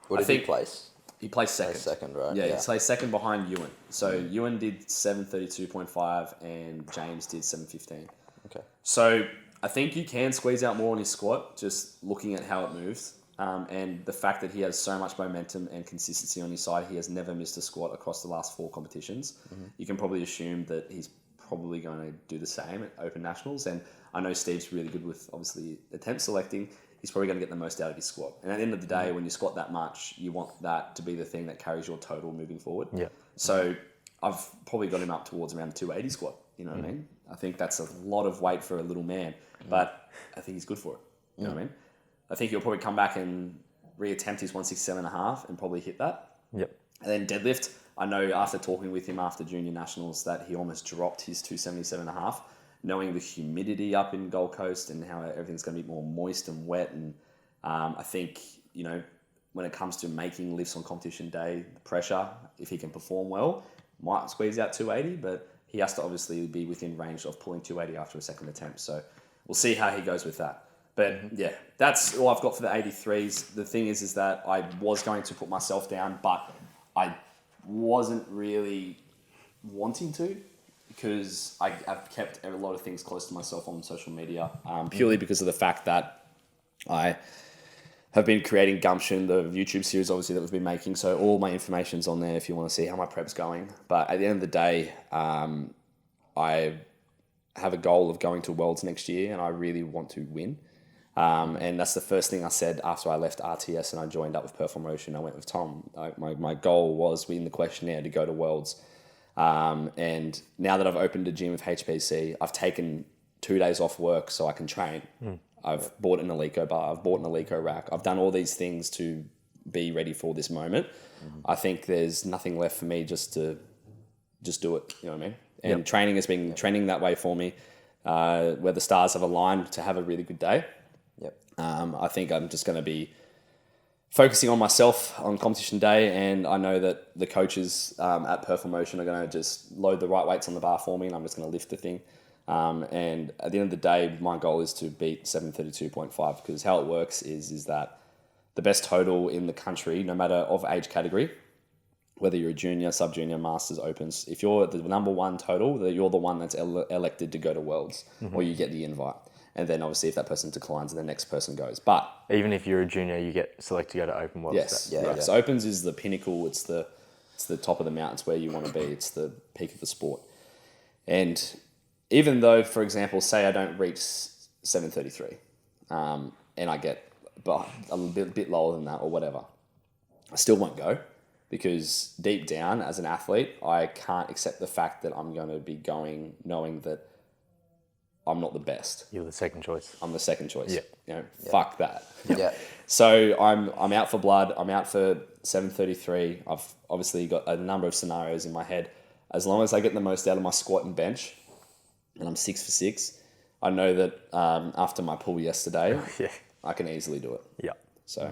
What did he place? he placed second. Second, right? Yeah, he placed second behind Ewan. So Ewan did 732.5 and James did 715. Okay. So I think you can squeeze out more on his squat, just looking at how it moves. And the fact that he has so much momentum and consistency on his side, he has never missed a squat across the last 4 competitions. Mm-hmm. You can probably assume that he's probably going to do the same at Open Nationals. And I know Steve's really good with, obviously, attempt selecting. He's probably going to get the most out of his squat. And at the end of the day, when you squat that much, you want that to be the thing that carries your total moving forward. Yeah. So I've probably got him up towards around 280 squat. You know what I mean? I think that's a lot of weight for a little man, but I think he's good for it. You know what I mean? I think he'll probably come back and reattempt his 167.5 and probably hit that. Yep. And then deadlift, I know after talking with him after junior nationals that he almost dropped his 277.5, knowing the humidity up in Gold Coast and how everything's going to be more moist and wet. And I think, you know, when it comes to making lifts on competition day, the pressure, if he can perform well, might squeeze out 280, but he has to obviously be within range of pulling 280 after a second attempt. So we'll see how he goes with that. But yeah, that's all I've got for the 83s. The thing is that I was going to put myself down, but I wasn't really wanting to because I've kept a lot of things close to myself on social media, purely because of the fact that I have been creating Gumption, the YouTube series, obviously, that we've been making. So all my information's on there if you want to see how my prep's going. But at the end of the day, I have a goal of going to Worlds next year, and I really want to win. And that's the first thing I said after I left RTS and I joined up with Perform Motion. I went with Tom. My goal was in the questionnaire to go to Worlds. And now that I've opened a gym with HPC, I've taken 2 days off work so I can train. I've bought an Eleiko bar. I've bought an Eleiko rack. I've done all these things to be ready for this moment. I think there's nothing left for me just to do it. You know what I mean? And training has been trending that way for me, where the stars have aligned to have a really good day. I think I'm just going to be focusing on myself on competition day, and I know that the coaches at Perform Motion are going to just load the right weights on the bar for me, and I'm just going to lift the thing. And at the end of the day, my goal is to beat 732.5 because how it works is that the best total in the country, no matter of age category, whether you're a junior, sub-junior, masters, opens, if you're the number one total, you're the one that's elected to go to Worlds, or you get the invite. And then obviously if that person declines, the next person goes. But even if you're a junior, you get selected to go to Open Worlds. yes, right. So Opens is the pinnacle. It's the top of the mountain. It's where you want to be. It's the peak of the sport. And even though, for example, say I don't reach 733, and I get a bit lower than that or whatever, I still won't go because deep down as an athlete, I can't accept the fact that I'm going to be going knowing that I'm not the best. You're the second choice. I'm the second choice. Yeah. You know, fuck that. Yeah. So I'm out for blood. I'm out for 733. I've obviously got a number of scenarios in my head. As long as I get the most out of my squat and bench, and I'm 6 for 6, I know that after my pull yesterday, Yeah. I can easily do it. Yeah. So,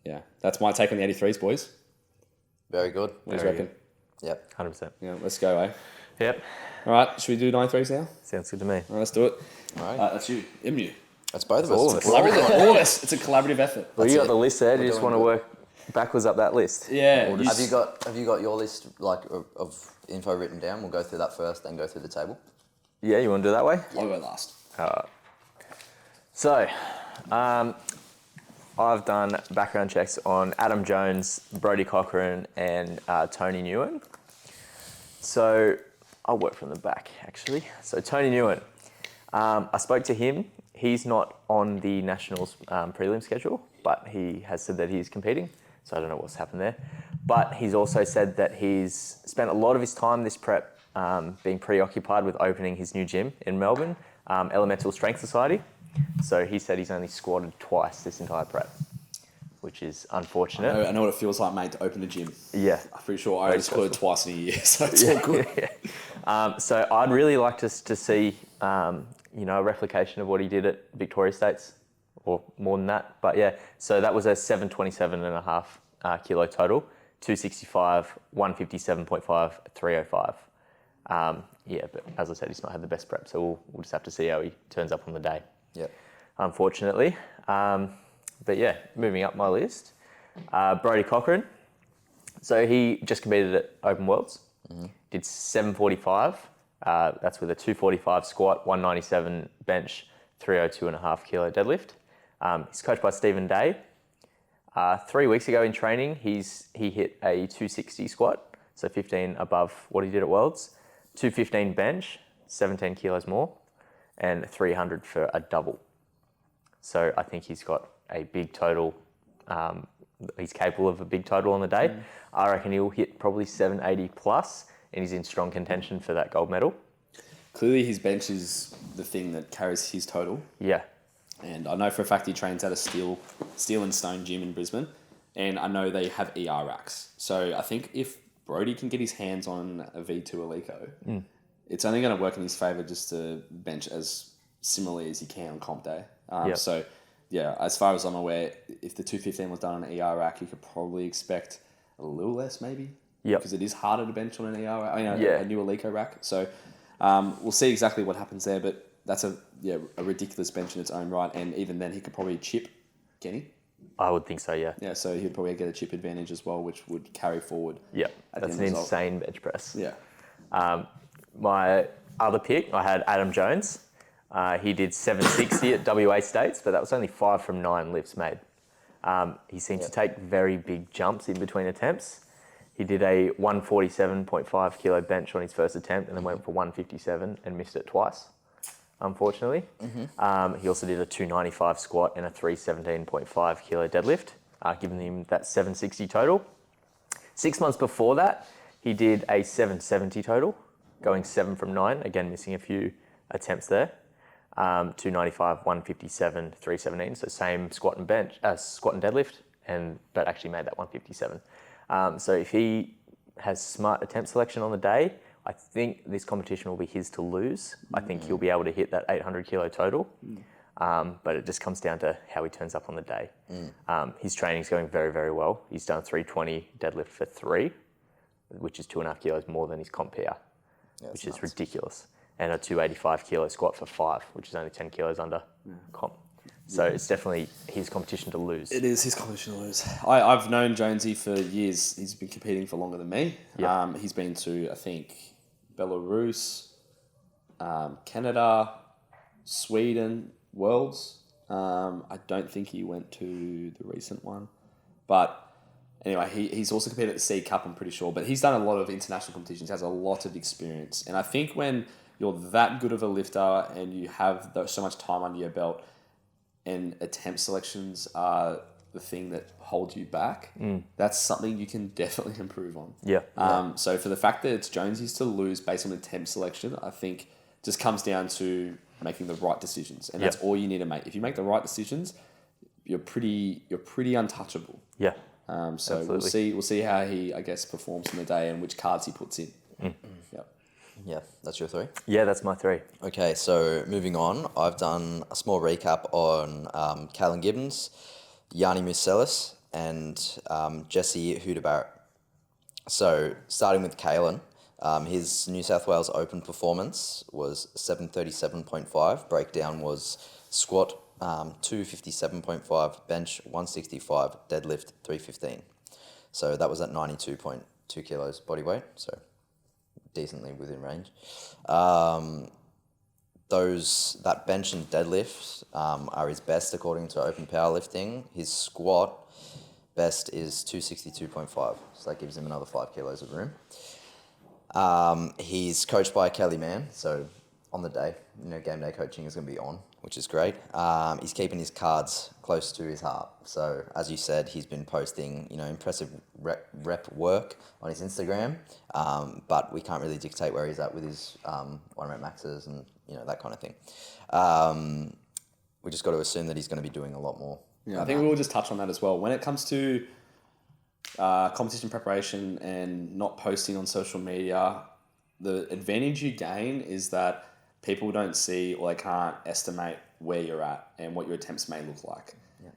yeah, that's my take on the 83s, boys. Very good. What do you Very reckon? Yep. 100%. Yeah, let's go, eh? Yep. All right, should we do 93s now? Sounds good to me. All right, let's do it. All right. That's you. MU. That's both of all us. of us. We're all Collaborative. doing it. All of us. It's a collaborative effort. Well, you That's got the it. list there. Do We're you just doing want to good. work backwards up that list? Yeah. Or you just- Have you got your list of info written down? We'll go through that first, then go through the table. Yeah, you want to do it that way? I'll go last. So, I've done background checks on Adam Jones, Brodie Cochrane, and Tony Newen. So, I'll work from the back, actually. So, Tony Newen, I spoke to him. He's not on the Nationals prelim schedule, but he has said that he's competing. So, I don't know what's happened there. But he's also said that he's spent a lot of his time this prep being preoccupied with opening his new gym in Melbourne, Elemental Strength Society. So he said he's only squatted twice this entire prep, which is unfortunate. I know what it feels like, mate, to open a gym. Yeah. I'm pretty sure I only scored twice in a year, so it's all good. So I'd really like to see, a replication of what he did at Victoria States, or more than that. But yeah, so that was a 727.5 kilo total, 265, 157.5, 305. But as I said, he's not had the best prep, so we'll just have to see how he turns up on the day. Yep. Unfortunately. But yeah, moving up my list. Brodie Cochrane. So he just competed at Open Worlds. Did 745. That's with a 245 squat, 197 bench, 302.5 kilo deadlift. He's coached by Stephen Day. 3 weeks ago in training, he hit a 260 squat, so 15 above what he did at Worlds. 215 bench, 17 kilos more, and 300 for a double. So I think he's got a big total. He's capable of a big total on the day. I reckon he'll hit probably 780 plus, and he's in strong contention for that gold medal. Clearly, his bench is the thing that carries his total. Yeah. And I know for a fact he trains at a steel and stone gym in Brisbane. And I know they have ER racks. So I think if Brodie can get his hands on a V2 Eleiko, it's only going to work in his favour just to bench as similarly as he can on comp day. Yep. So, yeah, as far as I'm aware, if the 215 was done on an ER rack, you could probably expect a little less maybe. Yep. Because it is harder to bench on an ER rack, Yeah. a new Eleiko rack. So we'll see exactly what happens there, but that's a ridiculous bench in its own right. And even then, he could probably chip Kenny. I would think so, yeah. Yeah, so he'd probably get a chip advantage as well, which would carry forward. Yeah, at that's the an end result. insane bench press. Yeah. My other pick, I had Adam Jones. He did 760 at WA States, but that was only 5 from 9 lifts made. He seemed to take very big jumps in between attempts. He did a 147.5 kilo bench on his first attempt and then went for 157 and missed it twice, unfortunately. He also did a 295 squat and a 317.5 kilo deadlift, giving him that 760 total. 6 months before that, he did a 770 total, going 7 from 9, again missing a few attempts there. 295, 157, 317, so same squat and deadlift, but actually made that 157. So if he has smart attempt selection on the day, I think this competition will be his to lose. I think he'll be able to hit that 800 kilo total, but it just comes down to how he turns up on the day. His training's going very, very well. He's done 320 deadlift for 3, which is 2.5 kilos more than his comp PR, which is ridiculous. And a 285 kilo squat for 5, which is only 10 kilos under comp. So it's definitely his competition to lose. It is his competition to lose. I've known Jonesy for years. He's been competing for longer than me. Yeah. He's been to, I think, Belarus, Canada, Sweden, Worlds. I don't think he went to the recent one. But anyway, he's also competed at the C Cup, I'm pretty sure. But he's done a lot of international competitions, has a lot of experience. And I think when you're that good of a lifter and you have so much time under your belt, and attempt selections are the thing that holds you back, that's something you can definitely improve on. Yeah. So for the fact that it's Jonesy's to lose based on attempt selection, I think just comes down to making the right decisions. And that's all you need to make. If you make the right decisions, you're pretty untouchable. Yeah. So Absolutely. we'll see how he, I guess, performs in the day and which cards he puts in. Yep. Yeah, that's your 3. Yeah, that's my 3. Okay, so moving on, I've done a small recap on Callan Gibbons, Yanni Muselis, and Jesse Huda-Barrett. So starting with Callan, his New South Wales Open performance was 737.5. Breakdown was squat 257.5, bench 165, deadlift 315. So that was at 92.2 kilos body weight. So decently within range. That bench and deadlift are his best according to Open Powerlifting. His squat best is 262.5, so that gives him another 5 kilos of room. He's coached by Kelly Mann, so on the day, game day coaching is going to be on, which is great. He's keeping his cards close to his heart. So as you said, he's been posting, impressive rep work on his Instagram, but we can't really dictate where he's at with his 1 rep maxes and that kind of thing. We just got to assume that he's going to be doing a lot more. Yeah, I think we will just touch on that as well. When it comes to competition preparation and not posting on social media, the advantage you gain is that people don't see or they can't estimate where you're at and what your attempts may look like. Yeah.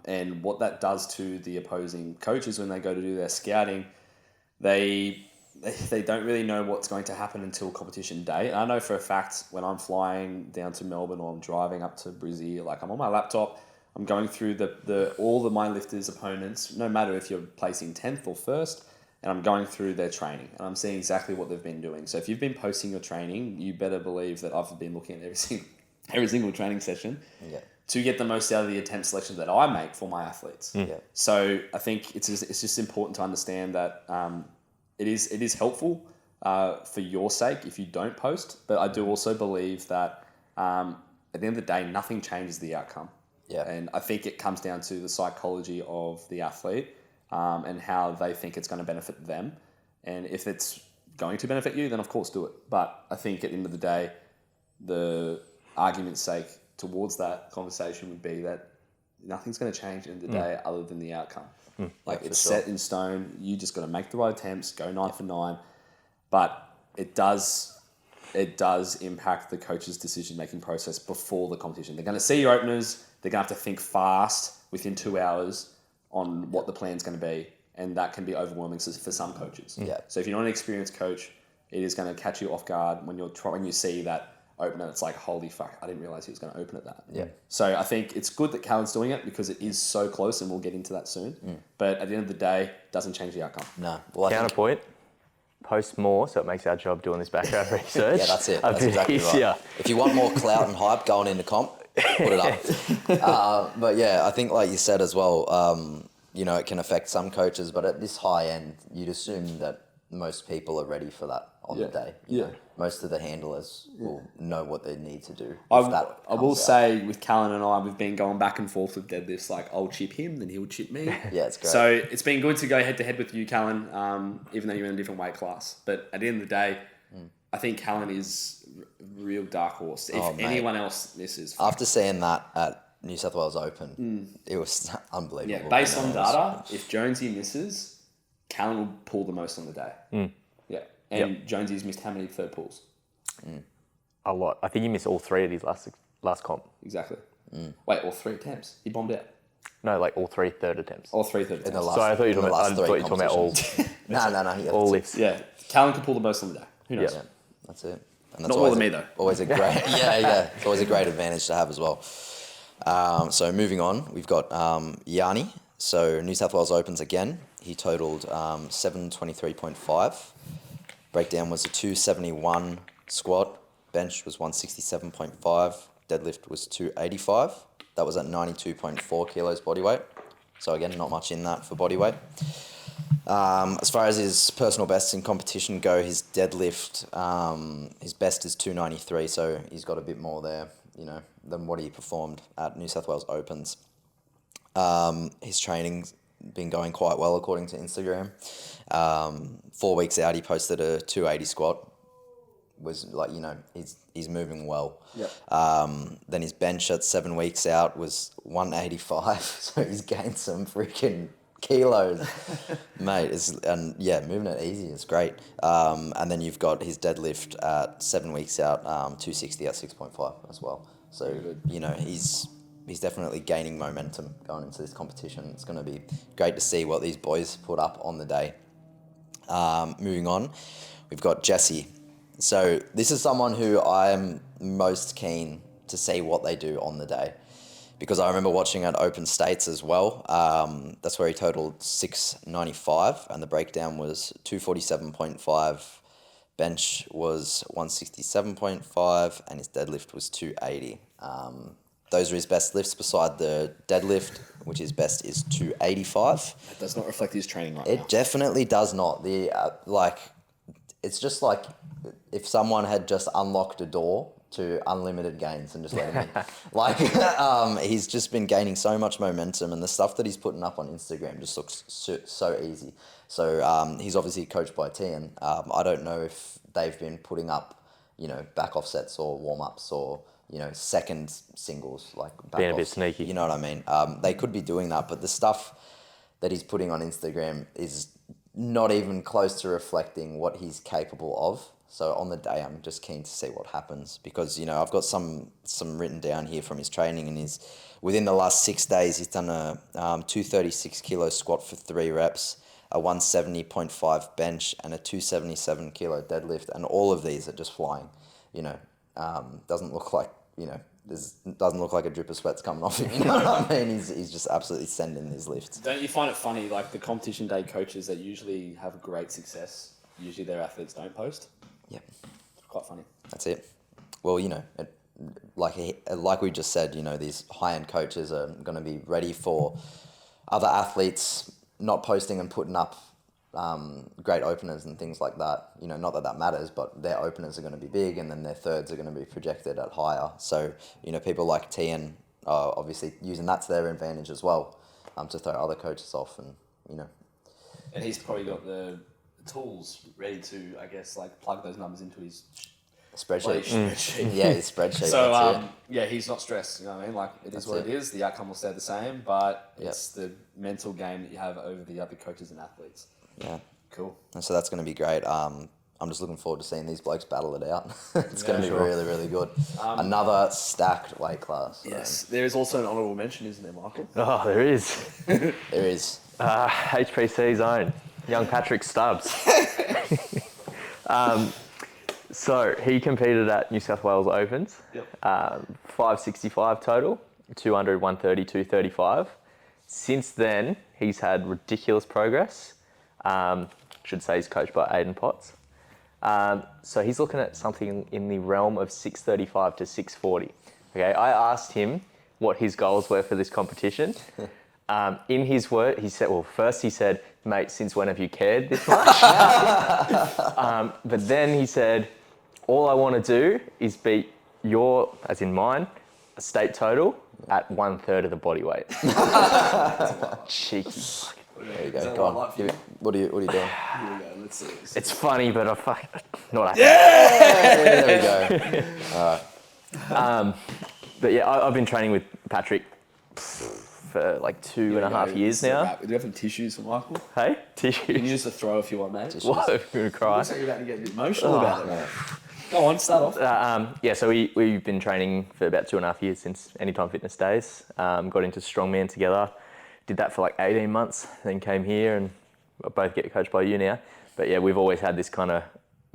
And what that does to the opposing coaches when they go to do their scouting, they don't really know what's going to happen until competition day. And I know for a fact when I'm flying down to Melbourne or I'm driving up to Brizzy, like I'm on my laptop, I'm going through all my lifters' opponents, no matter if you're placing 10th or 1st, and I'm going through their training and I'm seeing exactly what they've been doing. So if you've been posting your training, you better believe that I've been looking at every single training session to get the most out of the attempt selection that I make for my athletes. Yeah. So I think it's just important to understand that it is helpful for your sake if you don't post, but I do also believe that at the end of the day, nothing changes the outcome. Yeah. And I think it comes down to the psychology of the athlete and how they think it's going to benefit them. And if it's going to benefit you, then of course do it. But I think at the end of the day, the argument's sake towards that conversation would be that nothing's going to change in the day other than the outcome. Like it's set in stone. You just got to make the right attempts, go 9 for 9. But it does impact the coach's decision-making process before the competition. They're going to see your openers. They're going to have to think fast within 2 hours on what the plan's going to be. And that can be overwhelming for some coaches. Yeah. So if you're not an experienced coach, it is going to catch you off guard when you see that opener. It's like, holy fuck, I didn't realize he was going to open at that. Yeah. So I think it's good that Callan's doing it because it is so close, and we'll get into that soon. But at the end of the day, it doesn't change the outcome. No. Well, Counterpoint, post more so it makes our job doing this background research. Yeah, that's it. a That's bit exactly easier. right. If you want more clout and hype going into comp, put it up. But yeah, I think like you said as well, it can affect some coaches, but at this high end, you'd assume that most people are ready for that on the day. You know? Most of the handlers will know what they need to do. I will say with Callan and I, we've been going back and forth with deadlifts. Like I'll chip him, then he'll chip me. Yeah, it's great. So it's been good to go head to head with you, Callan, even though you're in a different weight class. But at the end of the day, I think Callan is a real dark horse. If anyone else misses, After seeing that at New South Wales Open, it was unbelievable. yeah, based on data, if Jonesy misses, Callan will pull the most on the day. Yeah, and Jonesy's missed how many third pulls? A lot. I think he missed all 3 at his last comp. Exactly. Wait, all 3 attempts. He bombed out. No, like all 3 third attempts. All 3 third attempts. In the last, Sorry, I thought you were in the last three talking about all, competitions. No. Yeah, all that's lifts. Yeah, Callan could pull the most on the day. Who knows? it. Yeah, that's it. And that's Not more always than me, though. Always a great, it's always a great advantage to have as well. So moving on, we've got Yanni. So New South Wales Opens again. He totaled 723.5. Breakdown was a 271 squat. Bench was 167.5. Deadlift was 285. That was at 92.4 kilos body weight. So again, not much in that for body weight. As far as his personal bests in competition go, his deadlift, his best is 293. So he's got a bit more there, than what he performed at New South Wales Opens. His training's been going quite well according to Instagram. 4 weeks out, he posted a 280 squat. Was like, he's moving well. Then his bench at 7 weeks out was 185. So he's gained some freaking kilos, mate. Moving it easy is great. And then you've got his deadlift at 7 weeks out, 260 at 6.5 as well. So he's definitely gaining momentum going into this competition. It's going to be great to see what these boys put up on the day. Moving on, we've got Jesse. So this is someone who I'm most keen to see what they do on the day, because I remember watching at Open States as well. That's where he totaled 695, and the breakdown was 247.5. Bench was 167.5, and his deadlift was 280. Those are his best lifts beside the deadlift, which his best is 285. That does not reflect his training right now. It definitely does not. It's just like if someone had just unlocked a door to unlimited gains and just let him in. He's just been gaining so much momentum, and the stuff that he's putting up on Instagram just looks so easy. So he's obviously coached by Tian. I don't know if they've been putting up, back offsets or warm-ups or, second singles, like back Being a bit offs. sneaky. You know what I mean? They could be doing that, but the stuff that he's putting on Instagram is not even close to reflecting what he's capable of. So on the day, I'm just keen to see what happens, because I've got some written down here from his training, and within the last 6 days he's done a 236 kilo squat for 3 reps, a 170.5 bench, and a 277 kilo deadlift, and all of these are just flying. Doesn't look like doesn't look like a drip of sweat's coming off him. You know what I mean? He's just absolutely sending these lifts. Don't you find it funny, like the competition day coaches that usually have great success, usually their athletes don't post? Yep. It's quite funny. That's it. Well, like we just said, these high-end coaches are going to be ready for other athletes not posting and putting up great openers and things like that. Not that matters, but their openers are going to be big, and then their thirds are going to be projected at higher. So, people like Tian are obviously using that to their advantage as well, to throw other coaches off, and And he's probably got the tools ready to, I guess, plug those numbers into his spreadsheet. spreadsheet. Yeah, his spreadsheet. So, that's it. he's not stressed, you know what I mean? It That's is what it. it is. The outcome will stay the same, but Yep. it's the mental game that you have over the other coaches and athletes. Yeah. Cool. And so that's going to be great. I'm just looking forward to seeing these blokes battle it out. It's going to be sure. really, really good. Another stacked weight class. Yes. There is also an honourable mention, isn't there, Michael? Oh, there is. There is. HPC's own, young Patrick Stubbs. So he competed at New South Wales Opens. Yep. 565 total, 200, 130, 235. Since then, he's had ridiculous progress. Should say he's coached by Aidan Potts. So he's looking at something in the realm of 635 to 640. Okay, I asked him what his goals were for this competition. In his word, he said, mate, since when have you cared this much? But then he said, all I want to do is beat your, as in mine, state total at 1/3 of the body weight. Cheeky. There you go. that Go what I on. like for Give it- What are you doing? Here we go. Let's see. It's funny, but not happy. There we go. But yeah, I've been training with Patrick for like 2.5 years now. Do you have some tissues for Michael? Hey, You can tissues. use the throw if you want, mate. What? I'm gonna cry. Looks like you're about to get a bit emotional about it, mate. Go on, start off. So we've been training for about 2.5 years since Anytime Fitness days. Got into strongman together. Did that for like 18 months, then came here and both get coached by you now. But yeah, we've always had this kind of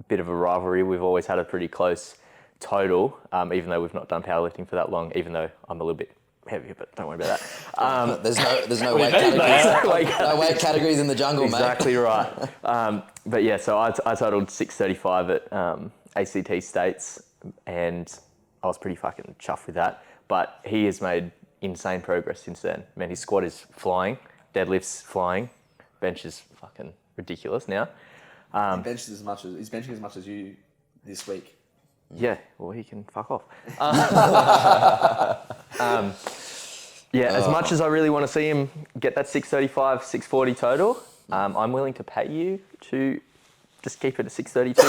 bit of a rivalry. We've always had a pretty close total, even though we've not done powerlifting for that long, even though I'm a little bit heavier, but don't worry about that. There's no weight categories. Like, No weight categories in the jungle, exactly right. But yeah, so I totaled 635 at ACT States, and I was pretty fucking chuffed with that. But he has made insane progress since then. Man, his squat is flying, deadlifts flying, bench is fucking ridiculous now. He's benching as much as you this week. Yeah, well, he can fuck off. As much as I really want to see him get that 635, 640 total, I'm willing to pay you to just keep it at 632.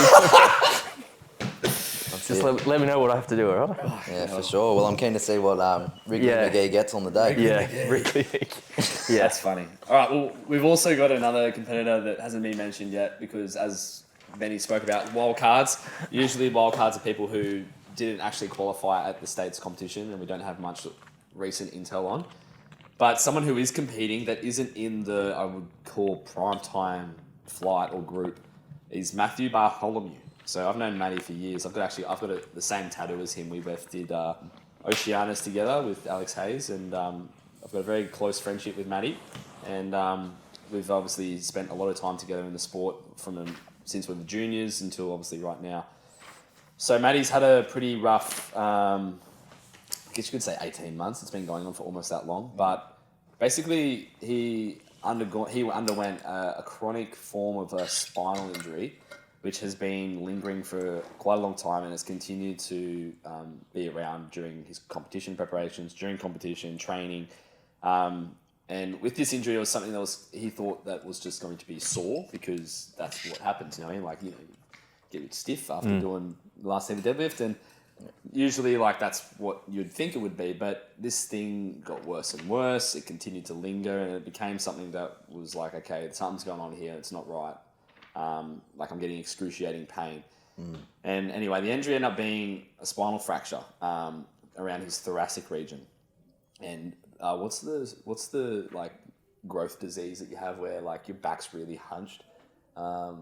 That's Just it. let me know what I have to do, all right? Yeah, for sure. Well, I'm keen to see what Ricky Yeah. McGee gets on the day. Yeah, really. Yeah. That's funny. All right, well, we've also got another competitor that hasn't been mentioned yet because, as Benny spoke about, wild cards. Usually, wild cards are people who didn't actually qualify at the states competition, and we don't have much recent intel on. But someone who is competing that isn't in the, I would call, prime time flight or group is Matthew Bartholomew. So I've known Matty for years. I've got the same tattoo as him. We both did Oceanus together with Alex Hayes, and I've got a very close friendship with Matty. And we've obviously spent a lot of time together in the sport since we were juniors until obviously right now. So Matty's had a pretty rough, I guess you could say 18 months. It's been going on for almost that long. But basically, he underwent a chronic form of a spinal injury, which has been lingering for quite a long time and has continued to be around during his competition preparations, during competition, training. And with this injury, it was something he thought that was just going to be sore because that's what happens, you get a bit stiff after doing the last heavy deadlift, and usually that's what you'd think it would be, but this thing got worse and worse. It continued to linger, and it became something that was like, okay, something's going on here. It's not right. I'm getting excruciating pain. And anyway, the injury ended up being a spinal fracture around his thoracic region. And what's the growth disease that you have where your back's really hunched? Not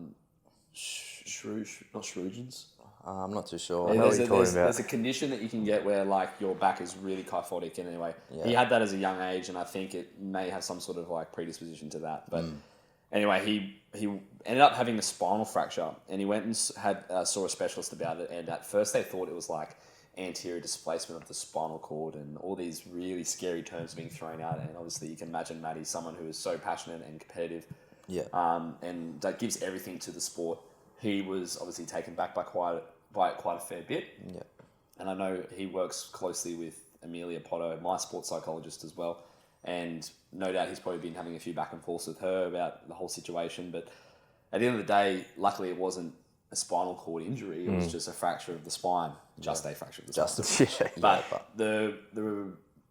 Shroogens. I'm not too sure. I know what you're talking about. There's a condition that you can get where your back is really kyphotic. And anyway, he had that as a young age, and I think it may have some sort of predisposition to that. But anyway, he ended up having a spinal fracture, and he went and saw a specialist about it. And at first, they thought it was anterior displacement of the spinal cord, and all these really scary terms being thrown out. And obviously, you can imagine Matty, someone who is so passionate and competitive, and that gives everything to the sport. He was obviously taken back by quite a fair bit. Yeah. And I know he works closely with Amelia Potto, my sports psychologist as well. And no doubt he's probably been having a few back and forths with her about the whole situation. But at the end of the day, luckily it wasn't a spinal cord injury. It was just a fracture of the spine. A fracture of the spine. But the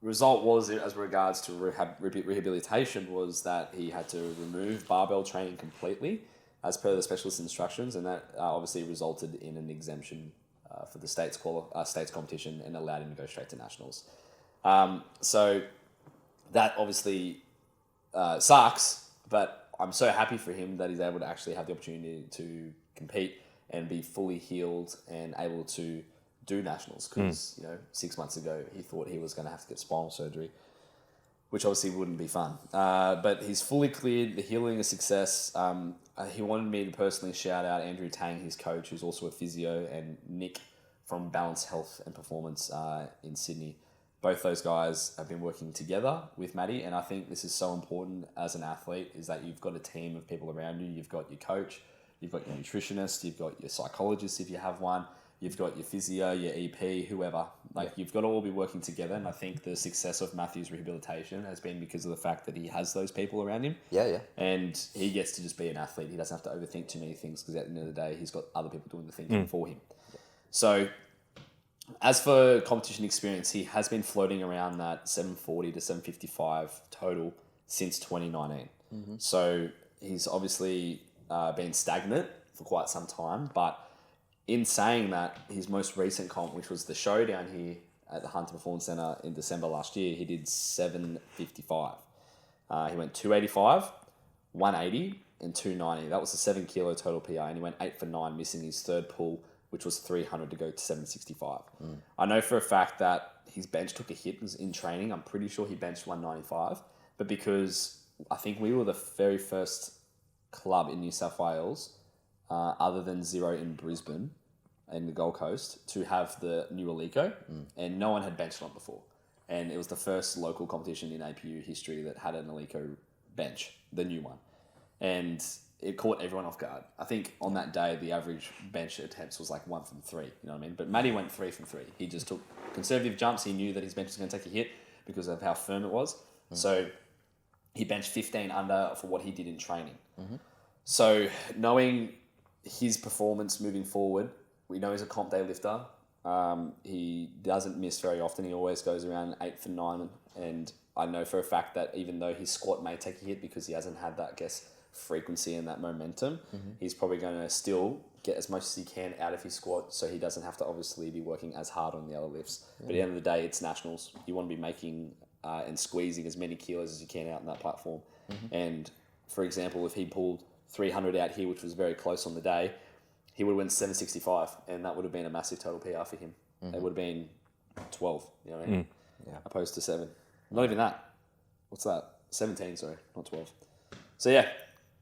result was, as regards to rehabilitation, was that he had to remove barbell training completely as per the specialist instructions, and that obviously resulted in an exemption for the states competition and allowed him to go straight to nationals. So that obviously sucks, but I'm so happy for him that he's able to actually have the opportunity to compete and be fully healed and able to do nationals, because 6 months ago he thought he was going to have to get spinal surgery, which obviously wouldn't be fun. But he's fully cleared. The healing is success. He wanted me to personally shout out Andrew Tang, his coach, who's also a physio, and Nick from Balance Health and Performance in Sydney. Both those guys have been working together with Matty, and I think this is so important as an athlete, is that you've got a team of people around you. You've got your coach, you've got your nutritionist, you've got your psychologist if you have one, you've got your physio, your EP, whoever. You've got to all be working together, and I think the success of Matthew's rehabilitation has been because of the fact that he has those people around him. Yeah. And he gets to just be an athlete. He doesn't have to overthink too many things, because at the end of the day, he's got other people doing the thinking for him. So as for competition experience, he has been floating around that 740 to 755 total since 2019. So he's obviously been stagnant for quite some time, but in saying that, his most recent comp, which was the showdown here at the Hunter Performance Centre in December last year, he did 755. He went 285, 180, and 290. That was a 7 kilo total PR, and he went 8 for 9, missing his third pull, which was 300 to go to 765. I know for a fact that his bench took a hit in training. I'm pretty sure he benched 195, but because I think we were the very first club in New South Wales, other than Zero in Brisbane and the Gold Coast, to have the new Alico, and no one had benched on it before. And it was the first local competition in APU history that had an Alico bench, the new one. And it caught everyone off guard. I think on that day, the average bench attempts was 1 from 3, you know what I mean? But Matty went 3 from 3. He just took conservative jumps. He knew that his bench was going to take a hit because of how firm it was. So he benched 15 under for what he did in training. So knowing his performance moving forward, we know he's a comp day lifter. He doesn't miss very often. He always goes around 8 for 9. And I know for a fact that even though his squat may take a hit because he hasn't had that, I guess, frequency and that momentum, he's probably going to still get as much as he can out of his squat, so he doesn't have to obviously be working as hard on the other lifts. But at the end of the day, it's nationals. You want to be making and squeezing as many kilos as you can out in that platform. And for example, if he pulled 300 out here, which was very close on the day, he would have went 765, and that would have been a massive total PR for him. It would have been 12, you know what I mean? Opposed to 7. Not even that. What's that? 17, sorry, not 12. So yeah,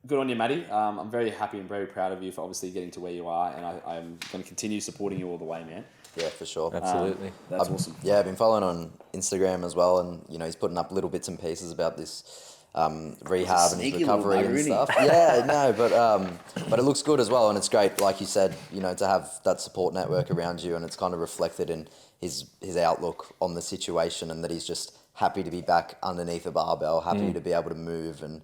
good on you, Matty. I'm very happy and very proud of you for obviously getting to where you are, and I'm going to continue supporting you all the way, man. Yeah, for sure. Absolutely. That's awesome. Yeah, I've been following on Instagram as well, and he's putting up little bits and pieces about this rehab and his sneaky little recovery and bugger, stuff. Yeah, no, but it looks good as well, and it's great, like you said, to have that support network around you, and it's kind of reflected in his outlook on the situation, and that he's just happy to be back underneath a barbell, happy to be able to move, and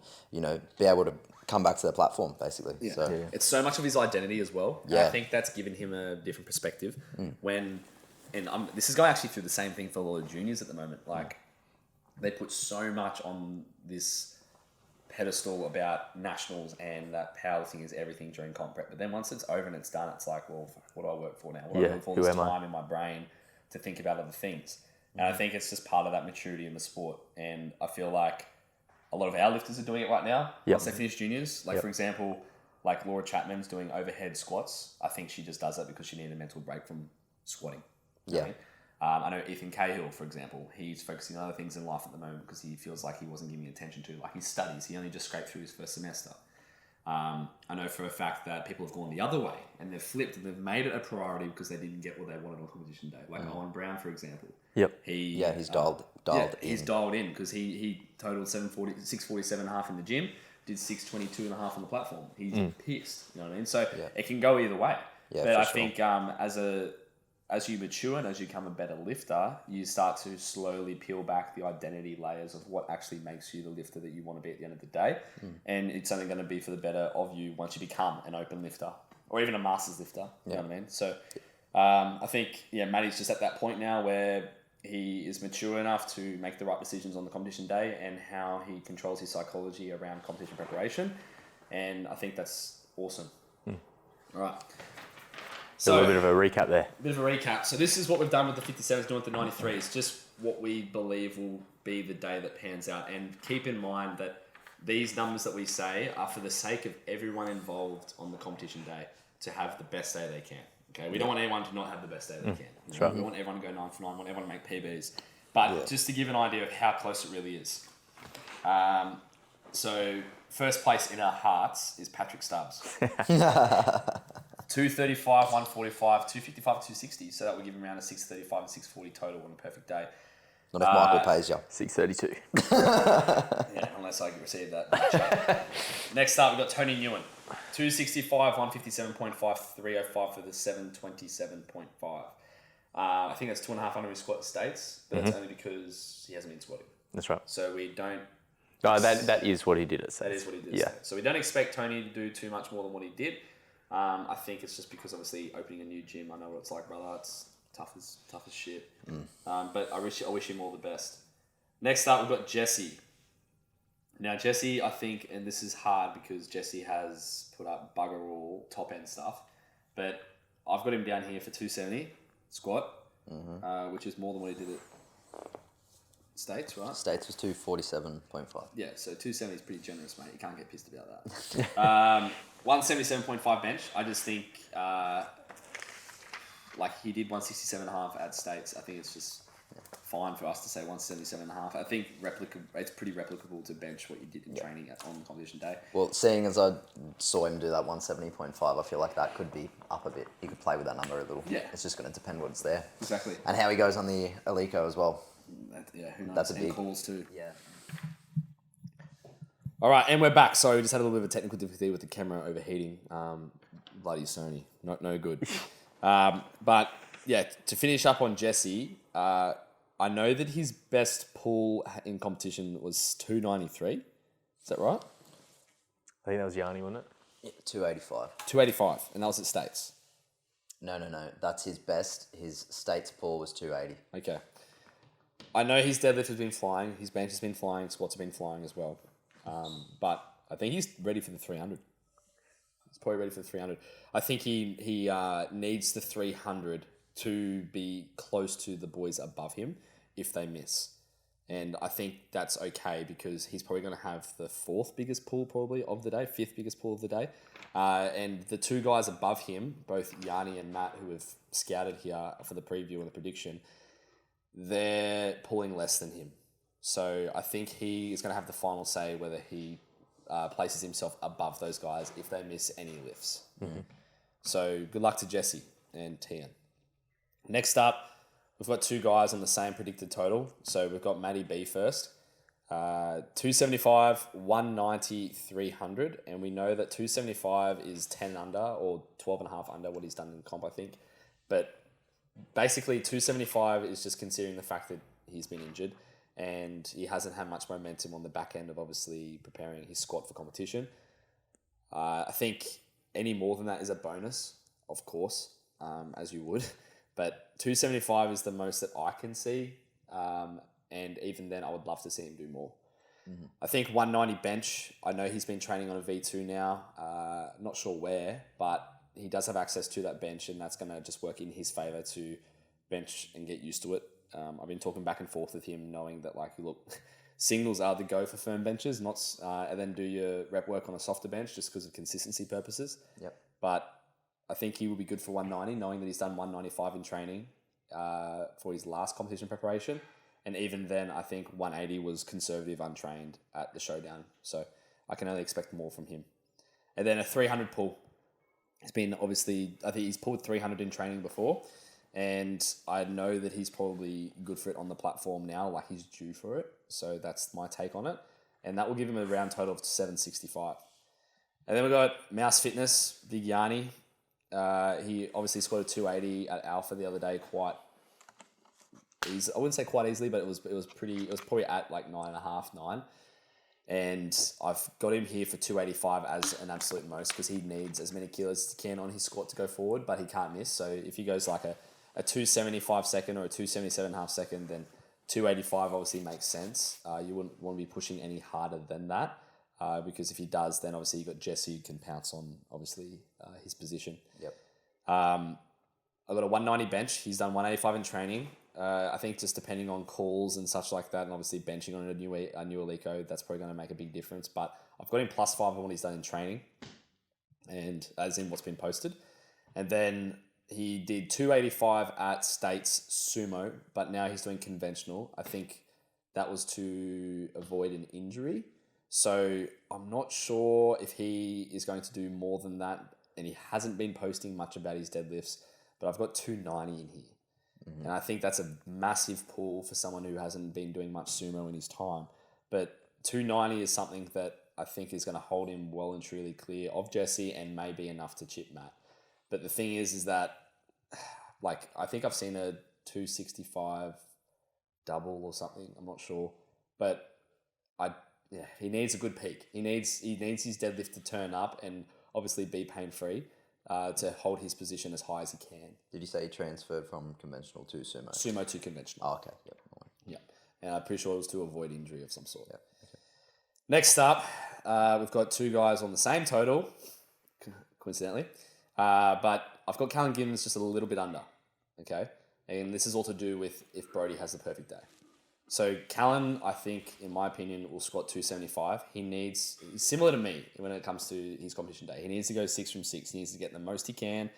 be able to come back to the platform, basically. Yeah. So It's so much of his identity as well. And Yeah. I think that's given him a different perspective. This is going actually through the same thing for a lot of juniors at the moment. Like, they put so much on this pedestal about nationals and that powerlifting is everything during comp prep. But then once it's over and it's done, it's like, well, what do I work for now? What do I work for who this am I? time in my brain to think about other things? And I think it's just part of that maturity in the sport. And I feel like a lot of our lifters are doing it right now. Once they finish juniors, like for example, like Laura Chapman's doing overhead squats. I think she just does that because she needed a mental break from squatting. Yeah. Right? I know Ethan Cahill, for example, he's focusing on other things in life at the moment because he feels like he wasn't giving attention to, like his studies. He only just scraped through his first semester. I know for a fact that people have gone the other way and they've flipped and they've made it a priority because they didn't get what they wanted on competition day. Like Owen Brown, for example. Yep. he's dialed He's in. dialed in because he totaled 647.5 in the gym, did 622.5 on the platform. He's pissed, you know what I mean? So it can go either way. Yeah, but for I sure. think as you mature and as you become a better lifter, you start to slowly peel back the identity layers of what actually makes you the lifter that you want to be at the end of the day. And it's only going to be for the better of you once you become an open lifter or even a masters lifter. You know what I mean? So I think, Matty's just at that point now where he is mature enough to make the right decisions on the competition day and how he controls his psychology around competition preparation. And I think that's awesome. All right. So a little bit of a recap there. Bit of a recap. So this is what we've done with the 57s, doing with the 93s. Just what we believe will be the day that pans out. And keep in mind that these numbers that we say are for the sake of everyone involved on the competition day to have the best day they can. Okay, we don't want anyone to not have the best day they can. That's right. We want everyone to go 9 for 9. We want everyone to make PBs. But just to give an idea of how close it really is. So first place in our hearts is Patrick Stubbs. 235, 145, 255, 260. So that would give him around a 635 and 640 total on a perfect day. Not if Michael pays you. 632. Yeah, unless I receive that. Next up, we've got Tony Newen. 265, 157.5, 305 for the 727.5. I think that's 2.5 under his squat states, but that's only because he hasn't been squatting. That's right. So we don't... Oh, that is what he did at That is what he did. Yeah. So we don't expect Tony to do too much more than what he did. I think it's just because obviously opening a new gym, I know what it's like, brother. It's tough as shit. But I wish him all the best. Next up, we've got Jesse. Now, Jesse, I think, and this is hard because Jesse has put up bugger all top end stuff, but I've got him down here for 270 squat, which is more than what he did at States, right? States was 247.5. Yeah, so 270 is pretty generous, mate. You can't get pissed about that. 177.5 bench. I just think, like he did 167.5 at States. I think it's just fine for us to say 177.5. I think it's pretty replicable to bench what you did in training on competition day. Well, seeing as I saw him do that 170.5, I feel like that could be up a bit. You could play with that number a little. Yeah. It's just going to depend what's there. Exactly. And how he goes on the Alico as well. Who knows? That's a And big- calls too. Yeah. All right, and we're back. Sorry, we just had a little bit of a technical difficulty with the camera overheating. Bloody Sony, no good. But yeah, to finish up on Jesse, I know that his best pull in competition was 293. Is that right? I think that was Yanni, wasn't it? Yeah, 285. 285, and that was at States. No. That's his best. His state's pull was 280. Okay. I know his deadlift has been flying. His bench has been flying. Squats have been flying as well. But I think he's ready for the 300. He's probably ready for the 300. I think he needs the 300 to be close to the boys above him if they miss. And I think that's okay because he's probably going to have the fourth biggest pull probably of the day, fifth biggest pull of the day. And the two guys above him, both Yanni and Matt, who have scouted here for the preview and the prediction, they're pulling less than him. So I think he is going to have the final say whether he places himself above those guys if they miss any lifts. Mm-hmm. So good luck to Jesse and Tian. Next up, we've got two guys on the same predicted total. So we've got Matty B first. 275, 190, 300. And we know that 275 is 10 under or 12 and a half under what he's done in comp, I think. But basically 275 is just considering the fact that he's been injured and he hasn't had much momentum on the back end of obviously preparing his squat for competition. I think any more than that is a bonus, of course, as you would. But 275 is the most that I can see. And even then, I would love to see him do more. Mm-hmm. I think 190 bench, I know he's been training on a V2 now. Not sure where, but he does have access to that bench, and that's going to just work in his favour to bench and get used to it. I've been talking back and forth with him, knowing that, like, look, singles are the go for firm benches, not and then do your rep work on a softer bench just because of consistency purposes. Yep. But I think he will be good for 190, knowing that he's done 195 in training for his last competition preparation. And even then, I think 180 was conservative, untrained at the showdown. So I can only expect more from him. And then a 300 pull. It's been obviously, I think he's pulled 300 in training before. And I know that he's probably good for it on the platform now, like he's due for it. So that's my take on it. And that will give him a round total of 765. And then we got Mouse Fitness, Big Yanni. He obviously scored a 280 at Alpha the other day quite easy. I wouldn't say quite easily, but it was probably at like 9.5, 9. And I've got him here for 285 as an absolute most because he needs as many kilos as he can on his squat to go forward, but he can't miss. So if he goes like a 275 second or a 277.5 second, then 285 obviously makes sense. You wouldn't want to be pushing any harder than that. Because if he does, then obviously you've got Jesse who can pounce on, obviously, his position. Yep. I've got a 190 bench. He's done 185 in training. I think just depending on calls and such like that, and obviously benching on a new Alico, that's probably going to make a big difference. But I've got him +5 on what he's done in training, and as in what's been posted. And then he did 285 at States Sumo, but now he's doing conventional. I think that was to avoid an injury. So I'm not sure if he is going to do more than that, and he hasn't been posting much about his deadlifts, but I've got 290 in here. Mm-hmm. And I think that's a massive pull for someone who hasn't been doing much sumo in his time. But 290 is something that I think is going to hold him well and truly clear of Jesse and maybe enough to chip Matt. But the thing is that, like, I think I've seen a 265 double or something. I'm not sure. But he needs a good peak. He needs his deadlift to turn up and obviously be pain-free to hold his position as high as he can. Did you say he transferred from conventional to sumo? Sumo to conventional. Oh, okay. Yep. Yeah. And I'm pretty sure it was to avoid injury of some sort. Yep. Okay. Next up, we've got two guys on the same total, coincidentally. But I've got Callan Gibbons just a little bit under. Okay. And this is all to do with if Brody has the perfect day. So Callan, I think, in my opinion, will squat 275. He's similar to me when it comes to his competition day. He needs to go 6 from 6. He needs to get the most he can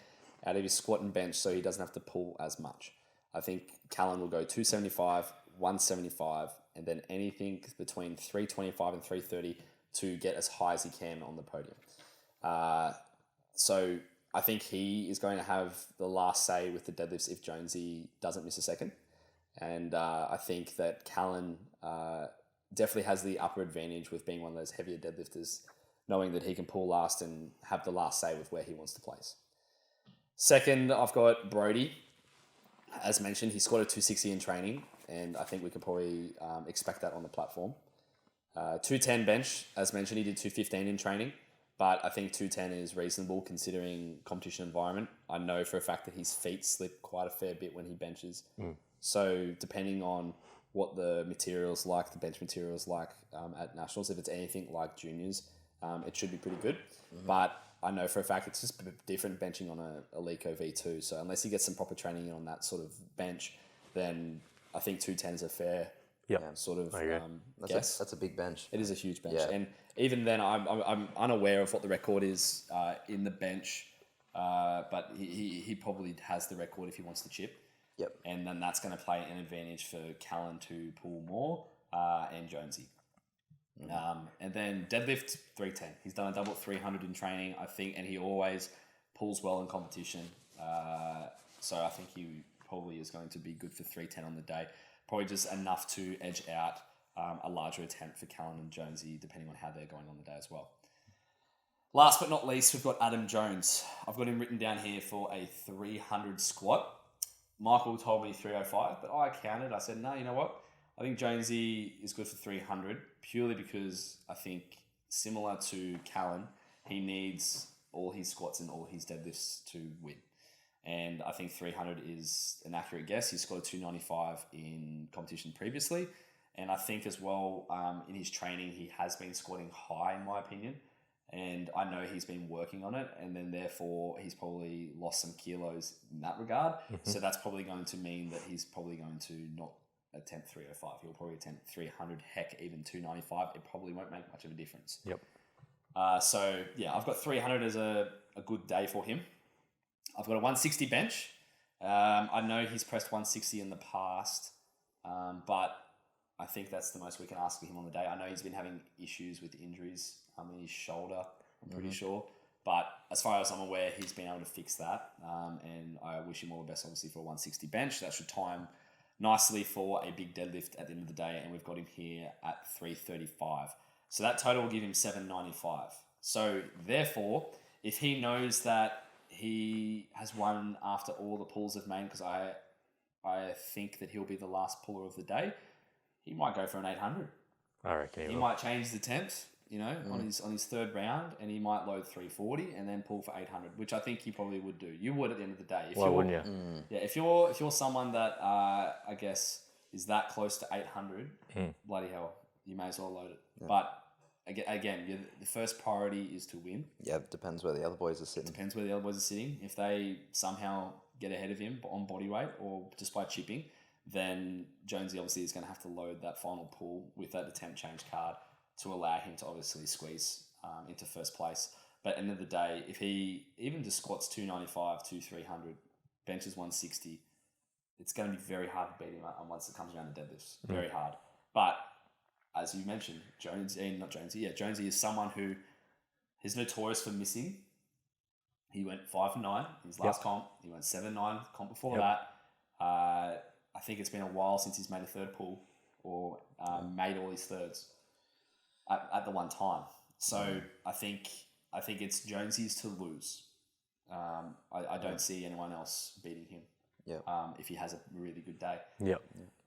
out of his squat and bench so he doesn't have to pull as much. I think Callan will go 275, 175, and then anything between 325 and 330 to get as high as he can on the podium. So I think he is going to have the last say with the deadlifts if Jonesy doesn't miss a second. And I think that Callan definitely has the upper advantage with being one of those heavier deadlifters, knowing that he can pull last and have the last say with where he wants to place. Second, I've got Brody. As mentioned, he squatted 260 in training, and I think we could probably expect that on the platform. 210 bench, as mentioned, he did 215 in training, but I think 210 is reasonable considering competition environment. I know for a fact that his feet slip quite a fair bit when he benches. So depending on what the materials like, the bench materials like at nationals, if it's anything like juniors, it should be pretty good. But I know for a fact it's just a bit different benching on a Eleiko V2. So unless he gets some proper training in on that sort of bench, then I think 210 is a fair sort of guess. That's a big bench. It is a huge bench. Yeah. And even then, I'm unaware of what the record is in the bench, but he probably has the record if he wants to chip. Yep. And then that's going to play an advantage for Callan to pull more and Jonesy. And then deadlift 310. He's done a double 300 in training, I think, and he always pulls well in competition. So I think he probably is going to be good for 310 on the day. Probably just enough to edge out a larger attempt for Callan and Jonesy, depending on how they're going on the day as well. Last but not least, we've got Adam Jones. I've got him written down here for a 300 squat. Michael told me 305, but I counted. I said, no, you know what? I think Jonesy is good for 300 purely because I think similar to Callan, he needs all his squats and all his deadlifts to win. And I think 300 is an accurate guess. He scored a 295 in competition previously. And I think as well, in his training, he has been squatting high, in my opinion. And I know he's been working on it. And then therefore, he's probably lost some kilos in that regard. So that's probably going to mean that he's probably going to not attempt 305. He'll probably attempt 300, heck, even 295. It probably won't make much of a difference. Yep. So, yeah, I've got 300 as a good day for him. I've got a 160 bench. I know he's pressed 160 in the past, but I think that's the most we can ask of him on the day. I know he's been having issues with injuries in his shoulder, I'm pretty sure. But as far as I'm aware, he's been able to fix that. And I wish him all the best, obviously, for a 160 bench. That should time nicely for a big deadlift at the end of the day. And we've got him here at 335. So that total will give him 795. So therefore, if he knows that he has won after all the pulls have made, because I think that he'll be the last puller of the day, he might go for an 800. I reckon He might change the temps, on his third round, and he might load 340 and then pull for 800, which I think he probably would do. You would at the end of the day. Why wouldn't you? Yeah, if you're someone that I guess is that close to 800, bloody hell, you may as well load it. Yeah. But again, the first priority is to win. Yeah, it depends where the other boys are sitting. Depends where the other boys are sitting. If they somehow get ahead of him on body weight or just by chipping, then Jonesy obviously is going to have to load that final pull with that attempt change card to allow him to obviously squeeze into first place. But at the end of the day, if he even just squats 295 to 300, benches 160, it's going to be very hard to beat him once it comes around to deadlifts. Very hard. But as you mentioned, Jonesy is someone who is notorious for missing. He went 5-9 in his last comp. He went 7-9 comp before that. I think it's been a while since he's made a third pull or made all his thirds at the one time. So I think it's Jonesy's to lose. I don't see anyone else beating him. If he has a really good day. Yep.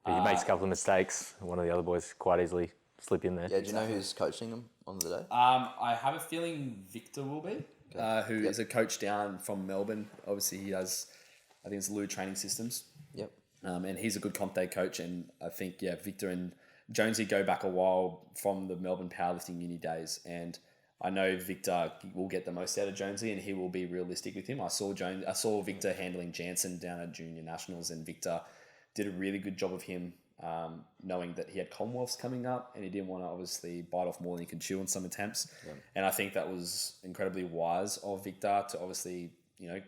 He makes a couple of mistakes. One of the other boys quite easily slip in there. Yeah, do you know who's coaching him on the day? I have a feeling Victor will be, who is a coach down from Melbourne. Obviously, he does, I think it's Lou Training Systems. Yep. And he's a good comp day coach. And I think, Victor and Jonesy go back a while from the Melbourne powerlifting uni days. And I know Victor will get the most out of Jonesy and he will be realistic with him. I saw Victor handling Jansen down at Junior Nationals, and Victor did a really good job of him, knowing that he had Commonwealths coming up and he didn't want to obviously bite off more than he could chew on some attempts. And I think that was incredibly wise of Victor to obviously,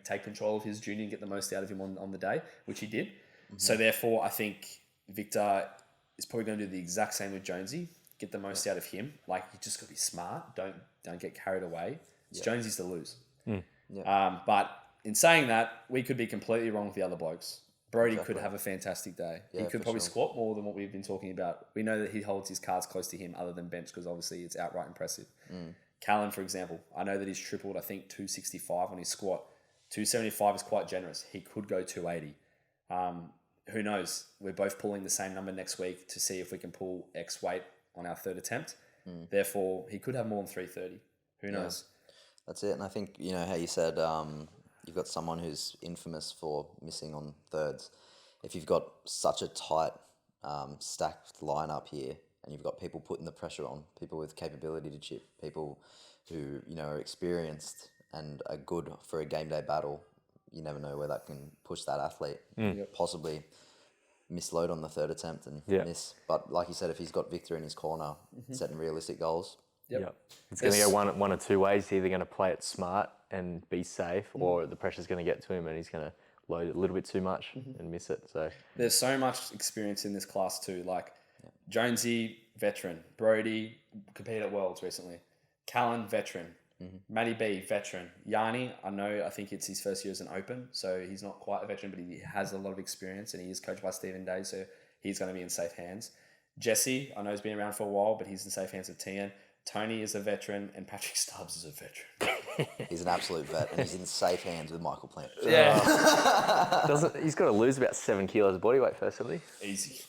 take control of his junior and get the most out of him on the day, which he did. So therefore, I think Victor is probably going to do the exact same with Jonesy, get the most out of him. Like, you just got to be smart. Don't get carried away. It's Jonesy's to lose. But in saying that, we could be completely wrong with the other blokes. Brody could have a fantastic day. He could probably squat more than what we've been talking about. We know that he holds his cards close to him other than bench because obviously it's outright impressive. Callan, for example, I know that he's tripled, I think, 265 on his squat. 275 is quite generous. He could go 280. Who knows? We're both pulling the same number next week to see if we can pull X weight on our third attempt. Therefore, he could have more than 330. Who knows? That's it. And I think, you know, how you said you've got someone who's infamous for missing on thirds. If you've got such a tight, stacked lineup here, and you've got people putting the pressure on, people with capability to chip, people who, you know, are experienced and are good for a game day battle, you never know where that can push that athlete. Possibly misload on the third attempt and miss. But like you said, if he's got Victor in his corner, setting realistic goals, Yep. It's going to go one or two ways. He's either going to play it smart and be safe, or the pressure's going to get to him and he's going to load it a little bit too much and miss it. So There's so much experience in this class too. Like Jonesy, veteran. Brody competed at Worlds recently. Callan, veteran. Matty B, veteran. Yanni, I think it's his first year as an open, so he's not quite a veteran, but he has a lot of experience and he is coached by Stephen Day, so he's going to be in safe hands. Jesse, I know he's been around for a while, but he's in safe hands with Tian. Tony is a veteran and Patrick Stubbs is a veteran. he's an absolute vet, and he's in safe hands with Michael Plant. doesn't he's got to lose about 7 kilos of body weight first, hasn't he? Easy.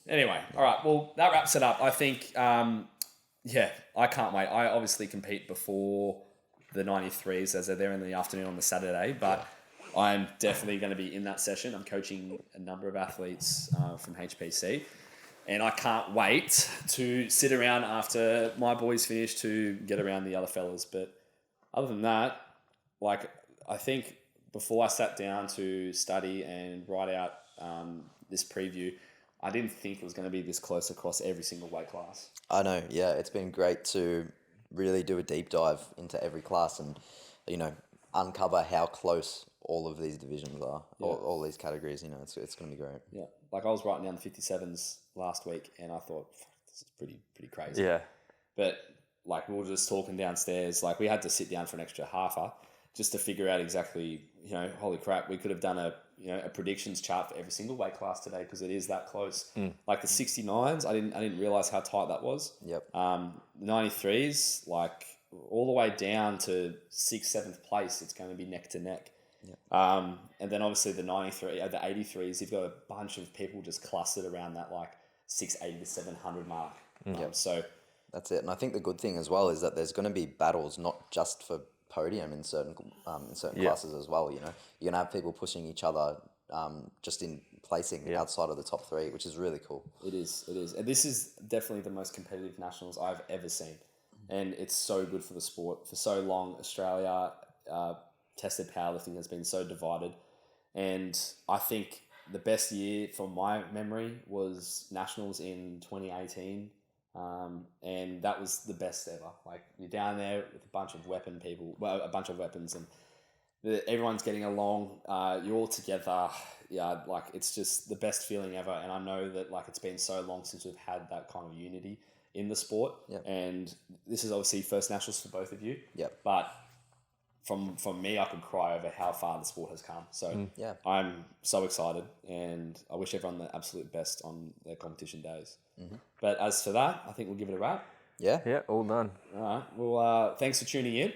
Anyway, all right, well, that wraps it up. I think, I can't wait. I obviously compete before the 93s as they're there in the afternoon on the Saturday, but I'm definitely going to be in that session. I'm coaching a number of athletes from HPC. And I can't wait to sit around after my boys finish to get around the other fellas. But other than that, like, I think before I sat down to study and write out this preview, I didn't think it was going to be this close across every single weight class. I know, yeah. It's been great to really do a deep dive into every class and, you know, uncover how close all of these divisions are, all these categories. You know, it's going to be great. Yeah, like I was writing down the 57s last week, and I thought, fuck, this is pretty crazy. Yeah. But like we were just talking downstairs, like we had to sit down for an extra half hour just to figure out exactly, you know, holy crap, we could have done a predictions chart for every single weight class today because it is that close. Like the 69s, I didn't realize how tight that was. Yep. The 93s, like all the way down to 6th, 7th place, it's going to be neck to neck. And then obviously the 83s, you've got a bunch of people just clustered around that like 680 to 700 mark. So That's it. And I think the good thing as well is that there's going to be battles not just for podium in certain classes as well. You know, you're gonna have people pushing each other just in placing outside of the top 3, which is really cool. It is. And this is definitely the most competitive nationals I've ever seen, and it's so good for the sport. For so long, Australia tested powerlifting has been so divided, and I think the best year from my memory was nationals in 2018. And that was the best ever. Like you're down there with a bunch of weapons, and everyone's getting along. You're all together. Yeah, like it's just the best feeling ever. And I know that like it's been so long since we've had that kind of unity in the sport. Yep. And this is obviously first nationals for both of you. Yep. But from me, I could cry over how far the sport has come. So I'm so excited, and I wish everyone the absolute best on their competition days. But as for that, I think we'll give it a wrap. Yeah, all done. All right. Well, thanks for tuning in.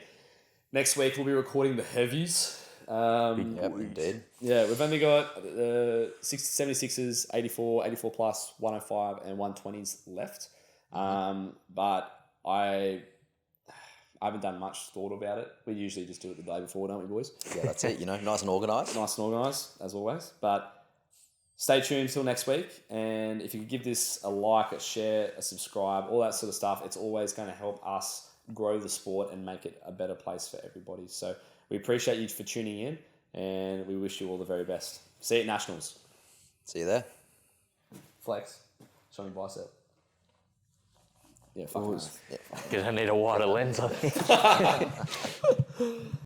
Next week, we'll be recording the heavies. Yep, indeed. Yeah, we've only got the 76s, 84 plus, 105 and 120s left. But I haven't done much thought about it. We usually just do it the day before, don't we, boys? Yeah, that's it. You know, nice and organised. Nice and organised, as always. But stay tuned till next week. And if you could give this a like, a share, a subscribe, all that sort of stuff, it's always going to help us grow the sport and make it a better place for everybody. So we appreciate you for tuning in, and we wish you all the very best. See you at Nationals. See you there. Flex. Show me bicep. Yeah, fuck. Gonna need a wider lens, I think.